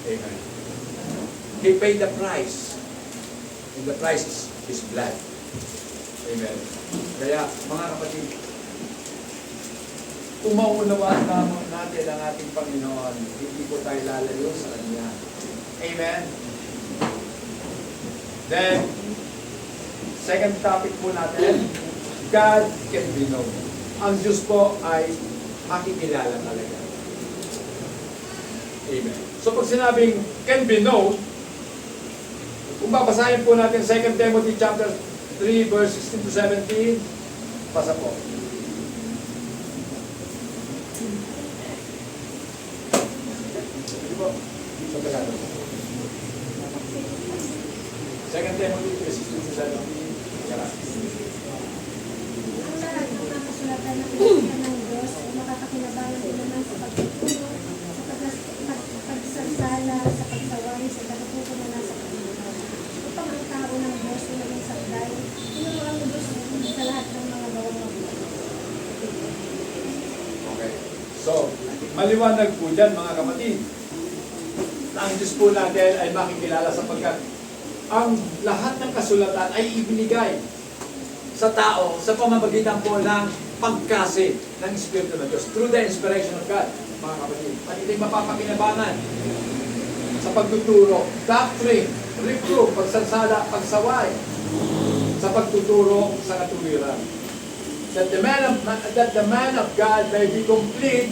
Amen. He paid the price. And the price is His blood. Amen. Kaya, mga kapatid, kung maunawaan natin ang ating Panginoon, hindi po tayo lalayo sa Kanya. Amen? Then, second topic po natin, God can be known. Ang Diyos po ay makikilala talaga. Amen. So pag sinabing can be known, kung babasahin po natin 2 Timothy chapter 3 verse 16 to 17, basa po. Sa Tagalog. 2 Timothy 3:16 to 17. Kaya. Ang lahat ng mga kasulatan ng Biblia ng Diyos ay makakakinabangan din naman sa pagtuturo, sa pagsansala, sa pagsaway, sa tagapuko na nasa Panginoon. Upang ang tao ng Diyos ay maging sablay, tinuruan ng Diyos sa lahat ng mga gawang mabuti. Okay. So, maliwanag po dyan mga kapatid. Na ang Diyos po natin ay makikilala sapagkat ang lahat ng kasulatan ay ibinigay sa tao sa pamamagitan po ng pagkasi ng Espiritu ng Diyos through the inspiration of God, mga kapatid. At ito'y mapapakinabangan sa pagtuturo, doctrine, reproof, pagsansala, pagsaway, sa pagtuturo sa katuwiran. That the man of God may be complete,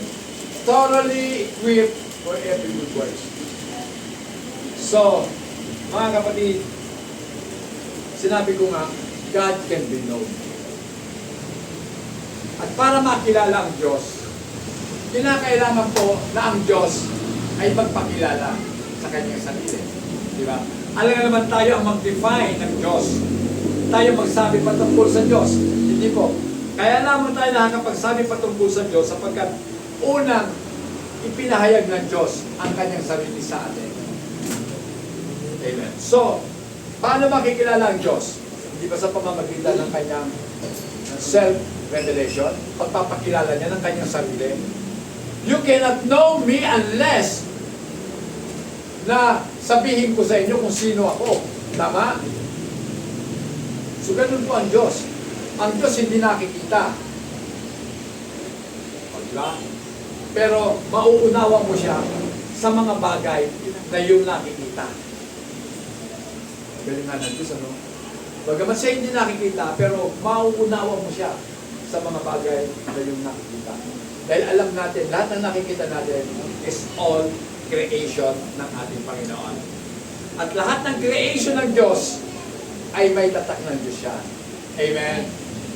thoroughly equipped for every good work. So, mga kapatid, sinabi ko nga, God can be known. At para makilala ang Diyos, kinakailangan po na ang Diyos ay magpakilala sa kanyang sarili. Di ba? Alam naman tayo ang mag-define ng Diyos. Tayo magsabi patungkol sa Diyos. Hindi po. Kaya naman tayo nakakapagsabi patungkol sa Diyos sapagkat unang ipinahayag ng Diyos ang kanyang sarili sa atin. Amen. So, paano makikilala ang Diyos? Hindi ba sa pamamagitan ng kanyang self-revelation? Pagpapakilala niya ng kanyang sarili? You cannot know me unless na sabihin ko sa inyo kung sino ako. Tama? So, ganun po ang Diyos. Ang Diyos hindi nakikita. Wala. Pero mauunawa mo siya sa mga bagay na yung nakikita. Galing nga ng Diyos, ano? Bagamat siya hindi nakikita, pero mauunawa mo siya sa mga bagay na yung nakikita. Dahil alam natin, lahat ng nakikita natin is all creation ng ating Panginoon. At lahat ng creation ng Diyos ay may tatak ng Diyos siya. Amen?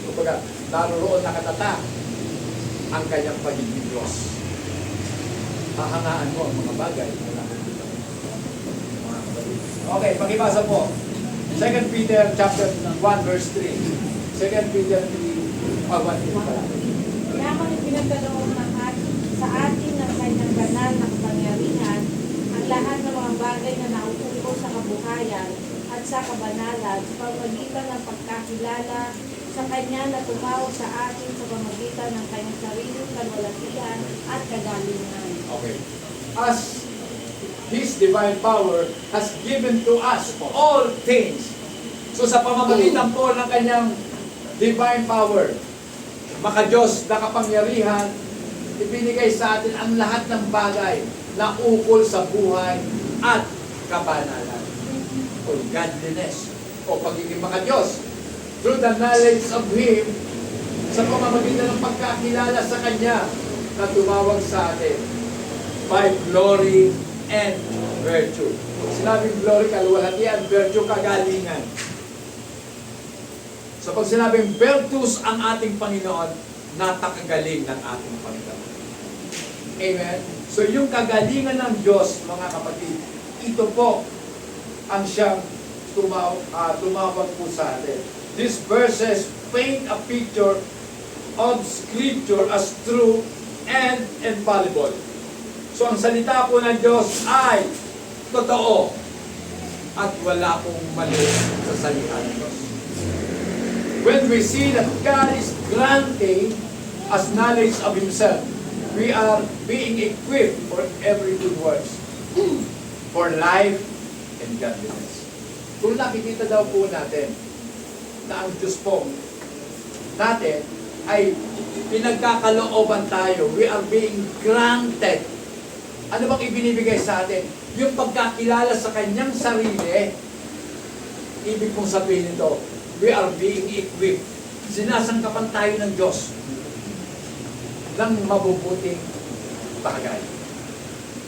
Kumbaga, naroon nakatatak ang kanyang pagiging Diyos. Hahangaan mo ang mga bagay na nakikita mo. Okay, pakibasa po. 2 Peter chapter 1 verse 3. 2 Peter 3, 1 pala. Kaya kung pinagkaloob sa atin ng kanyang banal na kapangyarihan, ang lahat ng mga bagay na nauukol sa kabuhayan at sa kabanalan sa pamamagitan ng pagkakilala sa kanya na tumawag sa atin sa pamamagitan ng kanyang sariling kalwalatian at kagalingan. Okay. As His divine power has given to us all things. So sa pamamagitan po ng kanyang divine power, maka-Diyos na kapangyarihan, ibinigay sa atin ang lahat ng bagay na ukol sa buhay at kabanalan. O godliness. O pagiging maka-Diyos. Through the knowledge of Him, sa pamamagitan ng pagkakilala sa Kanya na tumawag sa atin by glory and virtue. Sinabing glory, kaluwalhatian, virtue, kagalingan. So pag sinabing virtues ang ating Panginoon, napakagaling ng ating Panginoon. Amen? So yung kagalingan ng Diyos, mga kapatid, ito po ang siyang tumawag po sa atin. These verses paint a picture of Scripture as true and infallible. So ang salita po ng Diyos ay totoo at wala pong mali sa salita ng Diyos. When we see that God is granting us knowledge of Himself, we are being equipped for every good works, for life and godliness. Kung nakikita daw po natin na ang Diyos po natin ay pinagkakalooban tayo, we are being granted. Ano bang ibinibigay sa atin? Yung pagkakilala sa kanyang sarili, ibig kong sabihin nito, we are being equipped. Sinasangkapan tayo ng Diyos ng mabubuting bagay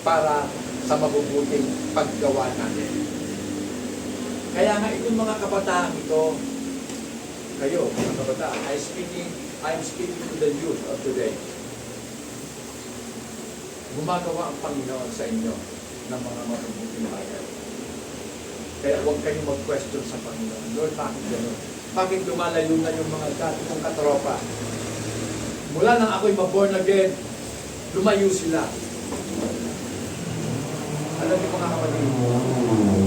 para sa mabubuting paggawa natin. Kaya nga itong mga kabataan ito, kayo, mga kabataan, I'm speaking to the youth of today. Gumagawa ang Panginoon sa inyo ng mga mabubuting bagay. Kaya huwag kayong mag-question sa Panginoon. Lord, bakit gano'n? Bakit lumalayo na yung mga dati kong katropa? Mula nang ako'y ma-born again, lumayo sila. Alam niyo mga kapatid,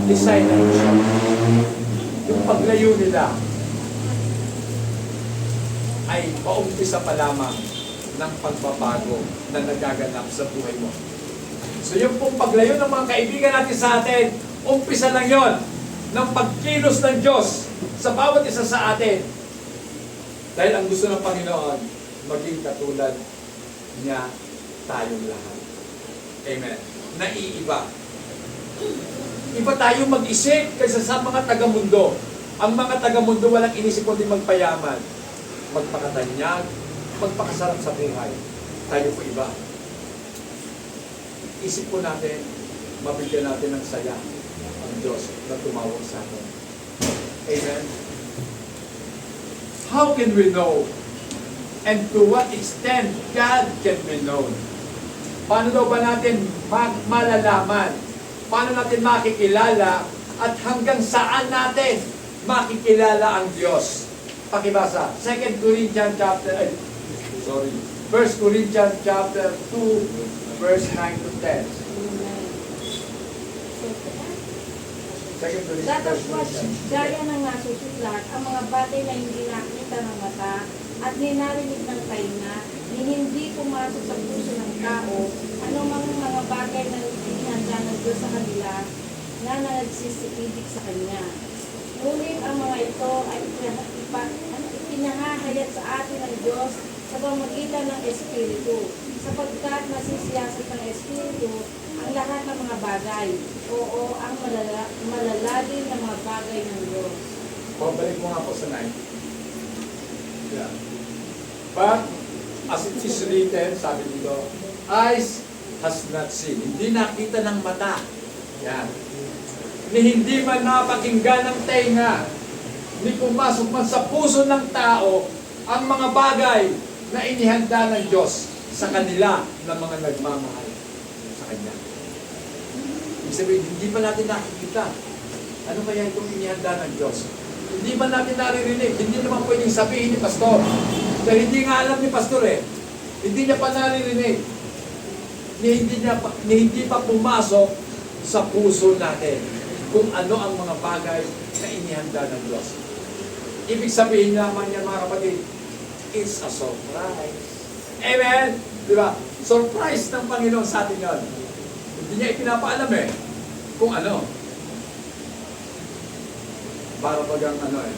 design na siya. Yung paglayo nila ay paumpisa pa lamang ng pagbabago na nagaganap sa buhay mo. So yung pong paglayo ng mga kaibigan natin sa atin, umpisa lang yon. ng pagkilos ng Diyos sa bawat isa sa atin. Dahil ang gusto ng Panginoon, maging katulad niya tayong lahat. Amen. Naiiba. Iba tayo mag-isip kaysa sa mga taga-mundo. Ang mga taga-mundo walang inisip kundi magpayaman, magpakatanyag, magpakasarap sa buhay. Tayo po iba. Isip po natin, mabigyan natin ng saya ang Diyos na tumawag sa atin. Amen. How can we know? And to what extent God can be known? Paano daw ba natin malalaman? Paano natin makikilala? At hanggang saan natin makikilala ang Diyos? Pakibasa. 2 Corinthians chapter 1 Corinthians chapter 2 verse 9 to 10. 2 Corinthians Datapwat, gaya ng nasusulat, ang mga bagay na hindi nakita ng mata at ninarinig ng tainga, ni hindi pumasok sa puso ng tao, anumang mga bagay na inihanda ng Diyos sa kanila na nagsisibig sa Kanya. Ngunit ang mga ito ay ipinahahayag sa atin ng Diyos sa pamamagitan ng Espiritu, sapagkat nasisiyasat ng Espiritu ang lahat ng mga bagay, oo, ang malalalim na mga bagay ng Diyos. Pabalik mo nga po sa 9. Yeah. But, as it is written, sabi dito, eyes has not seen. Hindi nakita ng mata. Yan. Ni hindi man napakinggan ng tenga, ni pumasok man sa puso ng tao, ang mga bagay na inihanda ng Diyos sa kanila ng mga nagmamahal sa Kanya. Ibig sabihin, hindi pa natin nakikita. Ano kaya itong inihanda ng Diyos? Hindi ba natin naririnig? Hindi naman pwedeng sabihin ni Pastor. Dahil hindi nga alam ni Pastor eh. Hindi niya pa naririnig. Hindi pa pumasok sa puso natin kung ano ang mga bagay na inihanda ng Diyos. Ibig sabihin naman yan mga kapatid, it's a surprise. Amen? Di ba? Surprise ng Panginoon sa atin yun. Hindi niya ipinapaalam eh kung ano. Para pag ang ano eh,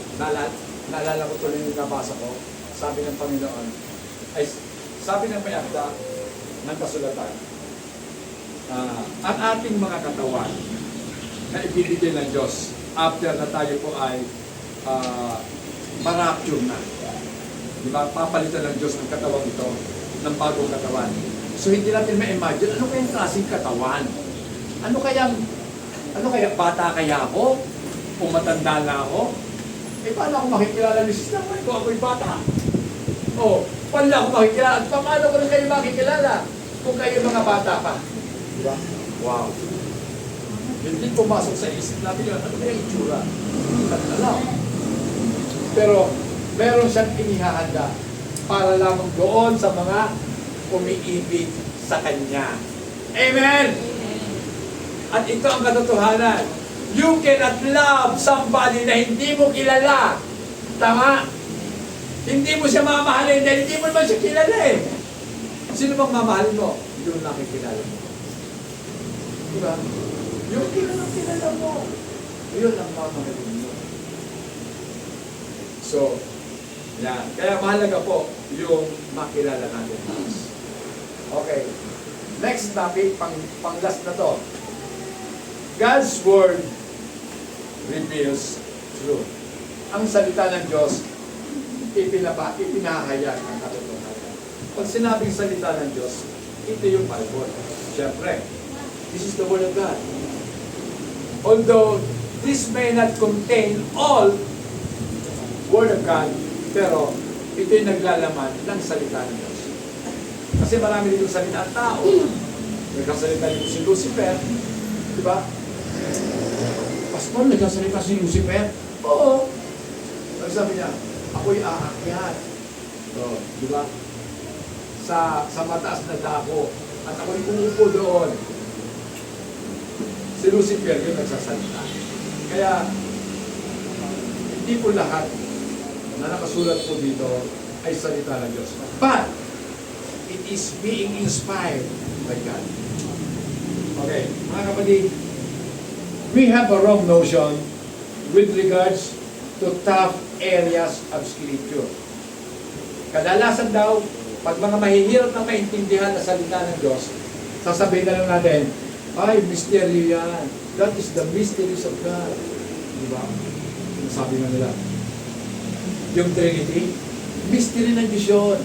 naalala ko tuloy yung nabasa ko, sabi ng Panginoon, ay sabi ng may akda ng kasulatan, ang ating mga katawan na ibibigay ng Diyos after na tayo po ay marapture na. Diba? Papalitan ng Diyos ang katawan ito ng bagong katawan. So hindi natin ma-imagine, ano kayang klaseng katawan? Ano kaya bata kaya ako? O matanda na ako? Eh paano ako makikilala ni Sister Mike kung ako'y bata? O, paano ako makikilala? At paano ko rin kayo makikilala kung kayo mga bata pa? Diba? Wow. Hindi pumasok sa isip natin yun. Ano kaya itsura? Hindi natin alam. Pero, meron siyang inihahanda para lamang doon sa mga umiibig sa Kanya. Amen! At ito ang katotohanan. You cannot love somebody na hindi mo kilala. Tama? Hindi mo siya mamahalin dahil hindi mo naman siya kilala eh. Sino bang mamahalin mo? Yung nakikilala mo. Diba? Yung kilala mo. Yun ang mamahalin mo. So, yan. Kaya mahalaga po yung makilala natin. Okay. Next topic, pang-last na to. God's Word reveals truth. Ang salita ng Diyos, ipinahayag ang katotohanan. Pag sinabing salita ng Diyos, ito yung Bible. Siyempre, this is the Word of God. Although, this may not contain all Word of God, pero ito yung naglalaman ng salita ng Diyos. Kasi marami dito salita ang tao. Nagkasalita dito si Lucifer, di ba? Pastor, nagkasalita si Lucifer? Oo. Ano sabi niya? Ako'y aakyat. So, di ba? Sa mataas na dako. At ako'y uupo doon. Si Lucifer yung nagsasalita. Kaya, hindi po lahat na nakasulat po dito ay salita ng Diyos. But, it is being inspired by God. Okay, mga kapatid, we have a wrong notion with regards to tough areas of Scripture. Kadalasan daw, pag mga mahihirap na maintindihan na salita ng Diyos, sasabihin na lang natin, ay, mystery yan. That is the mysteries of God. Di ba? Sabi na nila. Yung Trinity, mystery ng Diyos yun.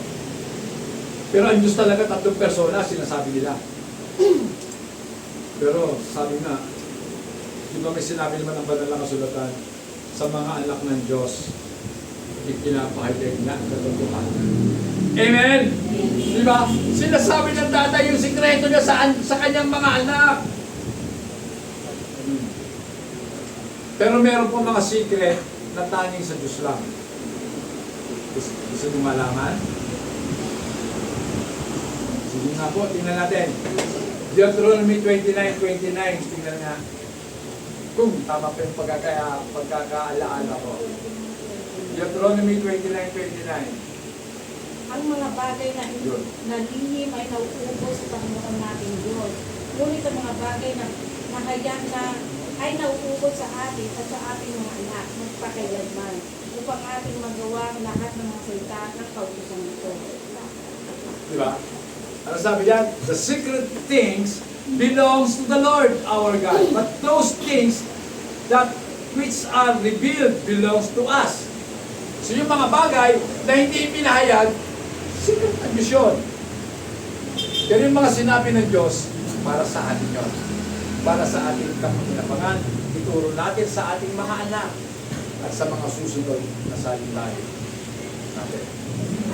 Pero ang Diyos talaga, 3 persona, sinasabi nila. Pero sabi nga, di ba may sinabi naman ng banal na kasulatan, sa mga anak ng Diyos, ikinapahayag na ang katotohanan. Amen? Di ba? Sinasabi ng tatay yung sikreto niya sa kanyang mga anak. Pero meron po mga secret na tanging sa Diyos lang. Gusto nyo malaman? Sige nga po, tingnan natin. Deuteronomy 29:29, tingnan nga. Kung tama pa yung pagkakaalaala ko. Deuteronomy 29:29. Ang mga bagay na lihim ay nauubos sa Panginoon nating Diyos. Ngunit ang mga bagay na nahayag na ay nauubos sa atin at sa ating mga anak magpakailanman upang ating magawa ang lahat ng mga salita ng kautusan nito. Di ba? Ano sabi diyan? The secret things belongs to the Lord our God. But those things that which are revealed belongs to us. So yung mga bagay na hindi pinahayag, secret ng Diyos yun. Pero yung mga sinabi ng Diyos, para sa atin yun. Para sa ating kapakinabangan, ituro natin sa ating mga anak at sa mga susunod na salitahin natin.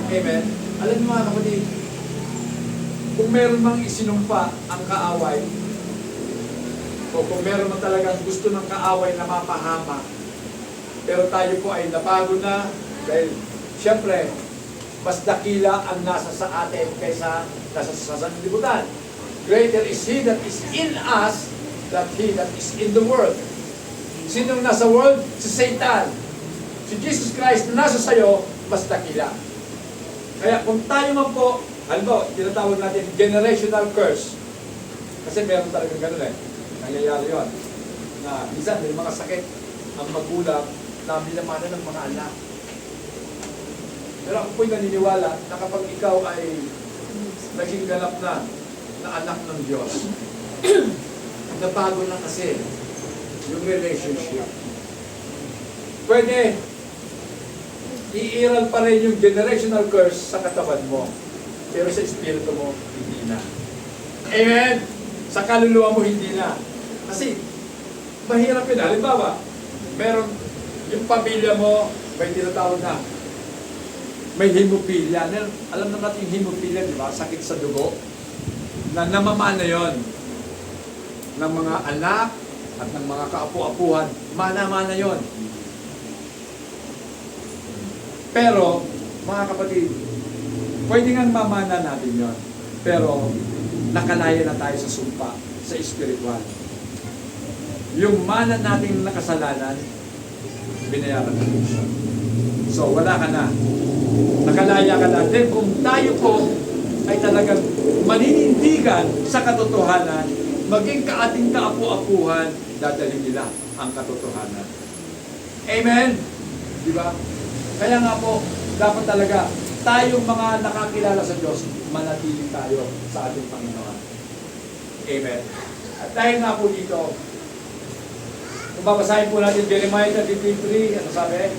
Amen? Alam niyo mga kapatid, kung meron mang isinumpa ang kaaway, o kung meron man talagang gusto ng kaaway na mapahama, pero tayo po ay nabago na dahil siyempre, mas dakila ang nasa sa atin kaysa nasa sa sanlibutan. Greater is He that is in us than he that is in the world. Sinong nasa world? Si Satan. Si Jesus Christ na nasa sayo, mas dakila. Kaya kung tayo man po, halimbawa, tinatawag natin generational curse. Kasi meron talagang ganun eh. Nangyayari yun. Na minsan may mga sakit ang magulang na minamana ng mga anak. Pero ako po'y naniniwala na kapag ikaw ay naging ganap na anak ng Diyos, nabago na kasi yung relationship. Pwede iiral pa rin yung generational curse sa katawan mo, pero sa espiritu mo, hindi na. Amen? Sa kaluluwa mo, hindi na. Kasi, mahirap yun. Halimbawa, meron yung pamilya mo, may tinatawag na, may hemophilia. Alam na natin yung hemophilia, di ba? Sakit sa dugo. Na namamana yon ng mga anak at ng mga kaapu-apuhan. Mana-mana yon. Pero, mga kapatid, pwede nga mamana natin yon. Pero, nakalaya na tayo sa sumpa, sa espiritual. Yung mana nating nakasalanan, binayaran ng Diyos. So, wala ka na. Nakalaya ka na. Then, kung tayo po ay talagang maninindigan sa katotohanan, maging kaating kaapu-apuhan, dadalhin nila ang katotohanan. Amen? Di ba? Kaya nga po, dapat talaga, tayong mga nakakilala sa Diyos, manatili tayo sa ating Panginoon. Amen? At dahil nga po dito, kung babasahin po natin Jeremiah 33, ano sabi?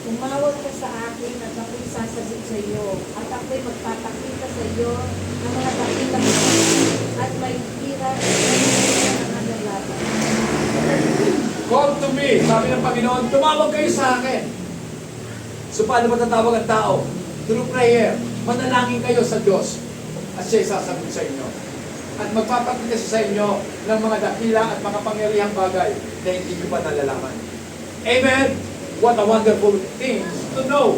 Tumawag ka sa akin at ako'y sasagot sa iyo, at ako'y magpapakita sa iyo ng mga dakilang at may tira ng nalalaman. Call to me, sabi ng Panginoon, tumawag kayo sa akin. So paano matatawag ang tao? Through prayer. Manalangin kayo sa Diyos at siya'y sasagot sa inyo. At magpapakita siya sa inyo ng mga dakila at mga pangyarihang bagay na hindi nyo pa nalalaman. Amen? What a wonderful thing to know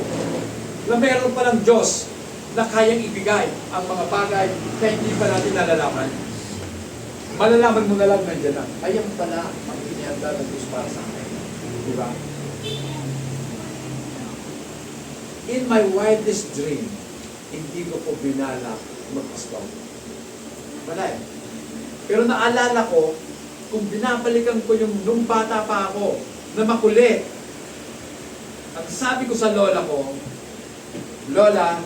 na meron pa ng Diyos na kayang ibigay ang mga bagay na hindi pa natin nalalaman. Malalaman mo na lang nandiyan na, ayan pala ang inihanda ng Diyos para sa akin. Diba? In my wildest dream, hindi ko po binalak magpasbaw. Wala eh. Pero naalala ko, kung binabalikan ko yung nung bata pa ako, na makulit. Ang sabi ko sa lola ko, Lola,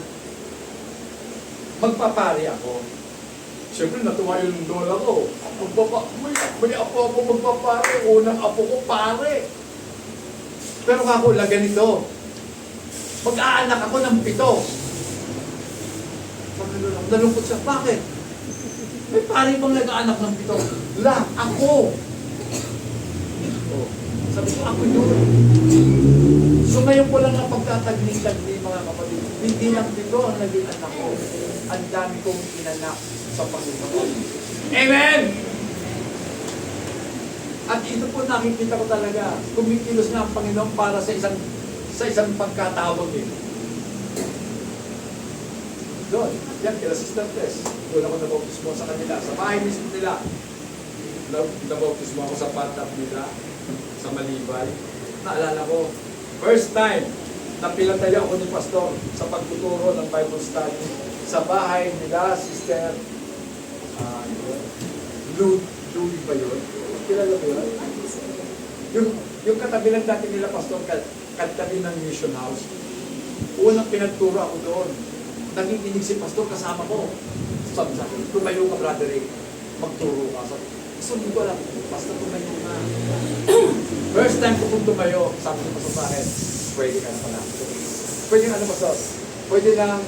magpapari ako. Siyempre, natuwa yung lola ko. May apo ako magpapari. Unang apo ko, pare. Pero ako, ganito. Mag-aanak ako ng 7. Sabi lola, nalungkot siya. Bakit? May pare bang nag-aanak ng 7? Ako. Oh, sabi ko, ako yun. So ngayon ko lang ang pagtatagli-tagli mga kapatid. Hindi lang 7 ang naging anak ko. Ang dami kong inanak sa Panginoon. Amen! At ito po nakikita ko talaga. Kumikilos na ang Panginoon para sa isang pagkatawag eh. Doon, yan, kila Sister Tess. Doon ako nabautismo sa kanila. Sa bahay mismo nila. Nabautismo ako sa patap nila. Sa Malibay. Naalala ko, first time na pinataya ako ni Pastor sa pagtuturo ng Bible study sa bahay nila, Sister Louie ba yun? Kilala mo yun? Yung katabi lang dati nila, Pastor, katabi ng mission house. Unang pinagturo ako doon. Nakikinig si Pastor kasama ko. Sabi sa akin, tumayo ka, Brother Rick. Magturo ka. Sabi ko lang, Pastor, tumayo na. First time ko kung tumayo, sabi ko sa akin, pwede ka na pala. Pwede ano, Pastor? Pwede lang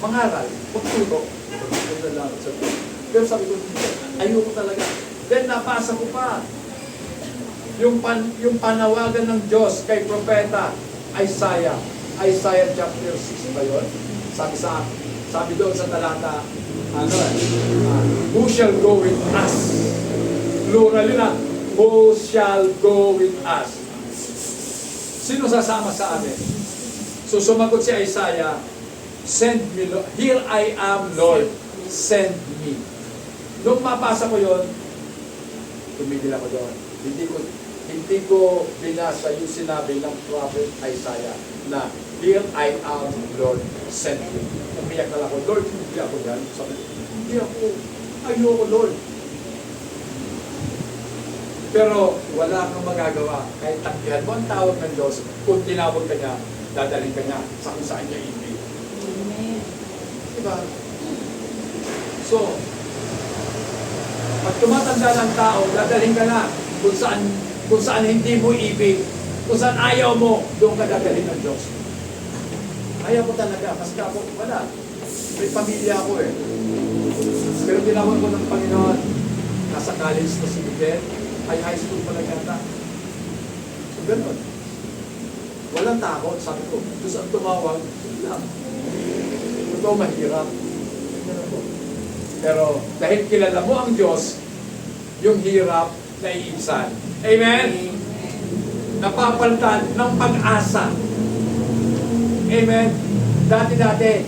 mangaral, magturo. Pero sabi ko, ayoko talaga. Then napasa ko pa. Yung panawagan ng Diyos kay Propeta Isaiah. Isaiah chapter 6 ba yun? Sabi doon sa talata, who shall go with us? Plural yun ah. Who shall go with us? Sino sasama sa amin? So sumagot si Isaiah, send me, Lord. Here I am, Lord. Send me. Nung mapasa ko yon, tumigil ako doon. Hindi ko binasa yung sinabi ng prophet Isaiah na, here I am, Lord, send me. Umiyak na lang ako, Lord, hindi ako yan. Sabi, hindi ako. Ayoko, Lord. Pero wala kang magagawa. Kahit takbihan mo ang tawag ng Diyos, kung tinawag ka niya, dadaling ka niya sa kung saan niya ibig. Amen. Diba? So, pag tumatanda ng tao, dadaling ka na kung saan hindi mo ibig, kung saan ayaw mo, doon ka dadaling ng Diyos. Ayaw ko talaga, kasi ako, wala. May pamilya ako eh. Pero tinawag ko ng Panginoon, nasa college na si Miguel, ay high school pa lang yata. So, ganun. Walang takot, sabi ko. Diyos ang tumawag, lang. Ito mahirap. Ganun po. Pero dahil kilala mo ang Diyos, yung hirap na iibsan. Amen? Napapalitan ng pag-asa. Amen? Dati-dati,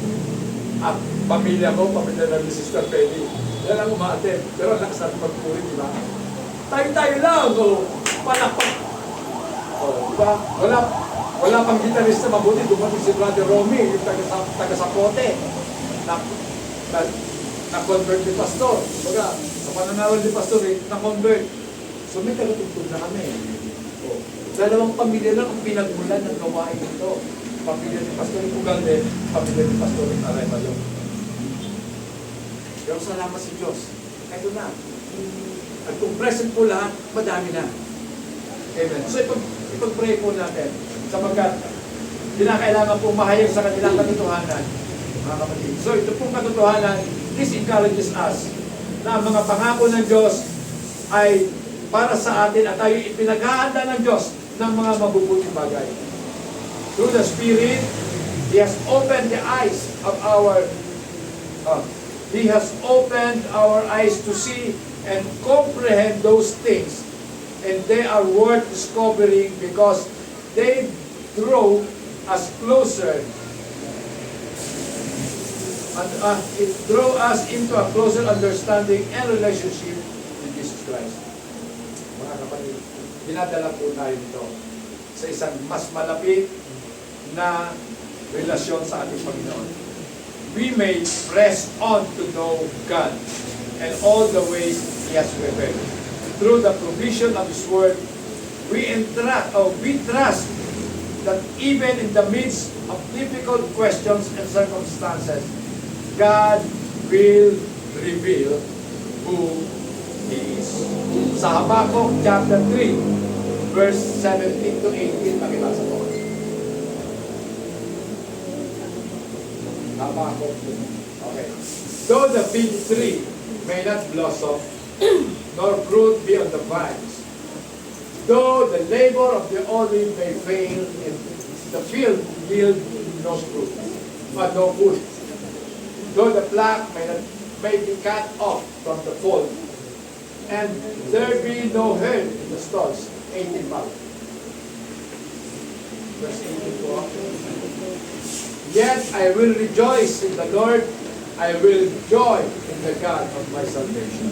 pamilya ng Sister Penny, yan ang umaaten. Pero ang lakas natin magpuri, di ba? Tayo-tayo lang, palakpak. Diba? Wala pang gitarista mabuti, dumating si Brother Romy, yung taga-Sapote, na-convert ni Pastor. Baga, sa pananawan ni Pastor, na-convert. So may tagatugtog na kami. Dalawang pamilya lang ang pinagmulan ng gawain ito. Pamilya ni Pastor Ugalde, pamilya ni Pastor Arevalo. Pero salamat sa Diyos. Ito na. At kung present po lahat, madami na. Amen. So ipag-pray po natin. Sapagkat kinakailangan po mahayag sa kanilang katotohanan, mga kapatid. So ito pong katotohanan, this encourages us na ang mga pangako ng Diyos ay para sa atin at tayo ipinaghahanda ng Diyos ng mga mabubuting bagay. Through the Spirit, He has opened the eyes of He has opened our eyes to see and comprehend those things, and they are worth discovering because they draw us closer and it draw us into a closer understanding and relationship with Jesus Christ. Mga kapatid, dinadala po tayo dito sa isang mas malapit na relasyon sa ating Panginoon. We may press on to know God and all the ways He has revealed through the provision of His Word we trust that even in the midst of difficult questions and circumstances, God will reveal who He is. Sa Habakkuk chapter 3, verse 17 to 18, pakibasa po. Habakkuk. Okay. Though the fig tree may not blossom, nor fruit be on the vines, though the labor of the olive may fail, and the field yield no fruit, but no food, though the flock may be cut off from the fold, and there be no herd in the stalls. 18 pa. Verse 18 po. Yet I will rejoice in the Lord, I will joy in the God of my salvation.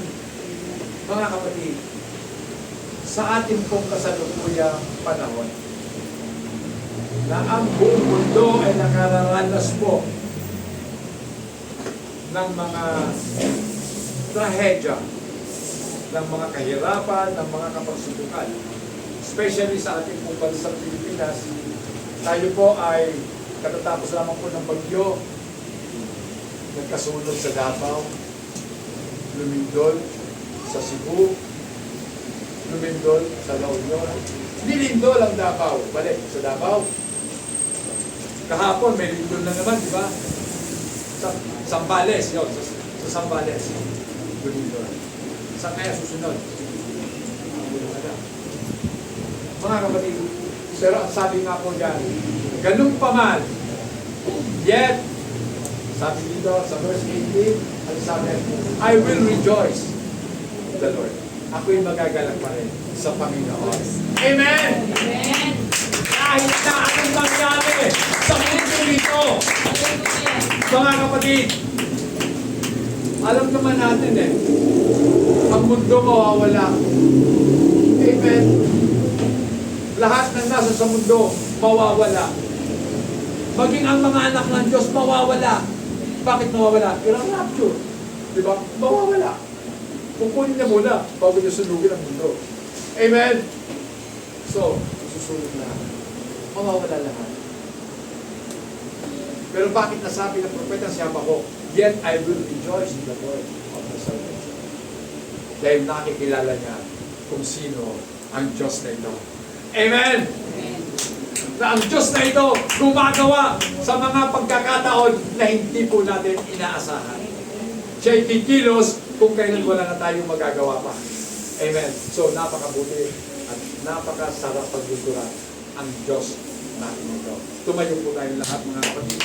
Mga kapatid, sa ating pong kasalukuyang panahon, na ang buong mundo ay nakararanas po ng mga trahedya, ng mga kahirapan, ng mga kapagsubukan. Especially sa ating pong bansang Pilipinas, tayo po ay katatapos lamang po ng bagyo, nagkasunod sa Davao, lumindol sa Cebu, lumindol sa La Union. Nilindol ang Davao, balik sa Davao. Kahapon may lindol na naman, di ba? Sa Zambales, yun, sa Zambales. Lumindol. Saan kaya susunod? Mga kapatid, pero ang sabi nga po dyan, ganun pa man, yet, sabi dito sa verse 18, ang sabi, I will rejoice in the Lord. Ako'y magagalak pa rin sa Panginoon. Amen! Amen. Kahit na anong mangyari sa mundo nito, mga kapatid, alam naman natin ang mundo mawawala. Amen. Lahat ng nasa sa mundo mawawala. Maging ang mga anak ng Diyos mawawala. Bakit mawawala? Irang rapture. Di ba? Mawawala. Kukunin niya muna bago niya sunugin ang mundo. Amen. So, susunod na. Mawawala lahat. Pero bakit nasabi ng propeta si Habakkuk, yet I will rejoice in the Lord of my salvation. Dahil nakikilala niya kung sino ang Diyos na ito. Amen! Na ang Diyos na ito gumagawa sa mga pagkakataon na hindi po natin inaasahan. Siya'y kikilos kung kailan wala na tayong magagawa pa. Amen. So, napakabuti at napakasarap paglingkuran ang Diyos natin ito. Tumayo po tayong lahat, mga kapatid.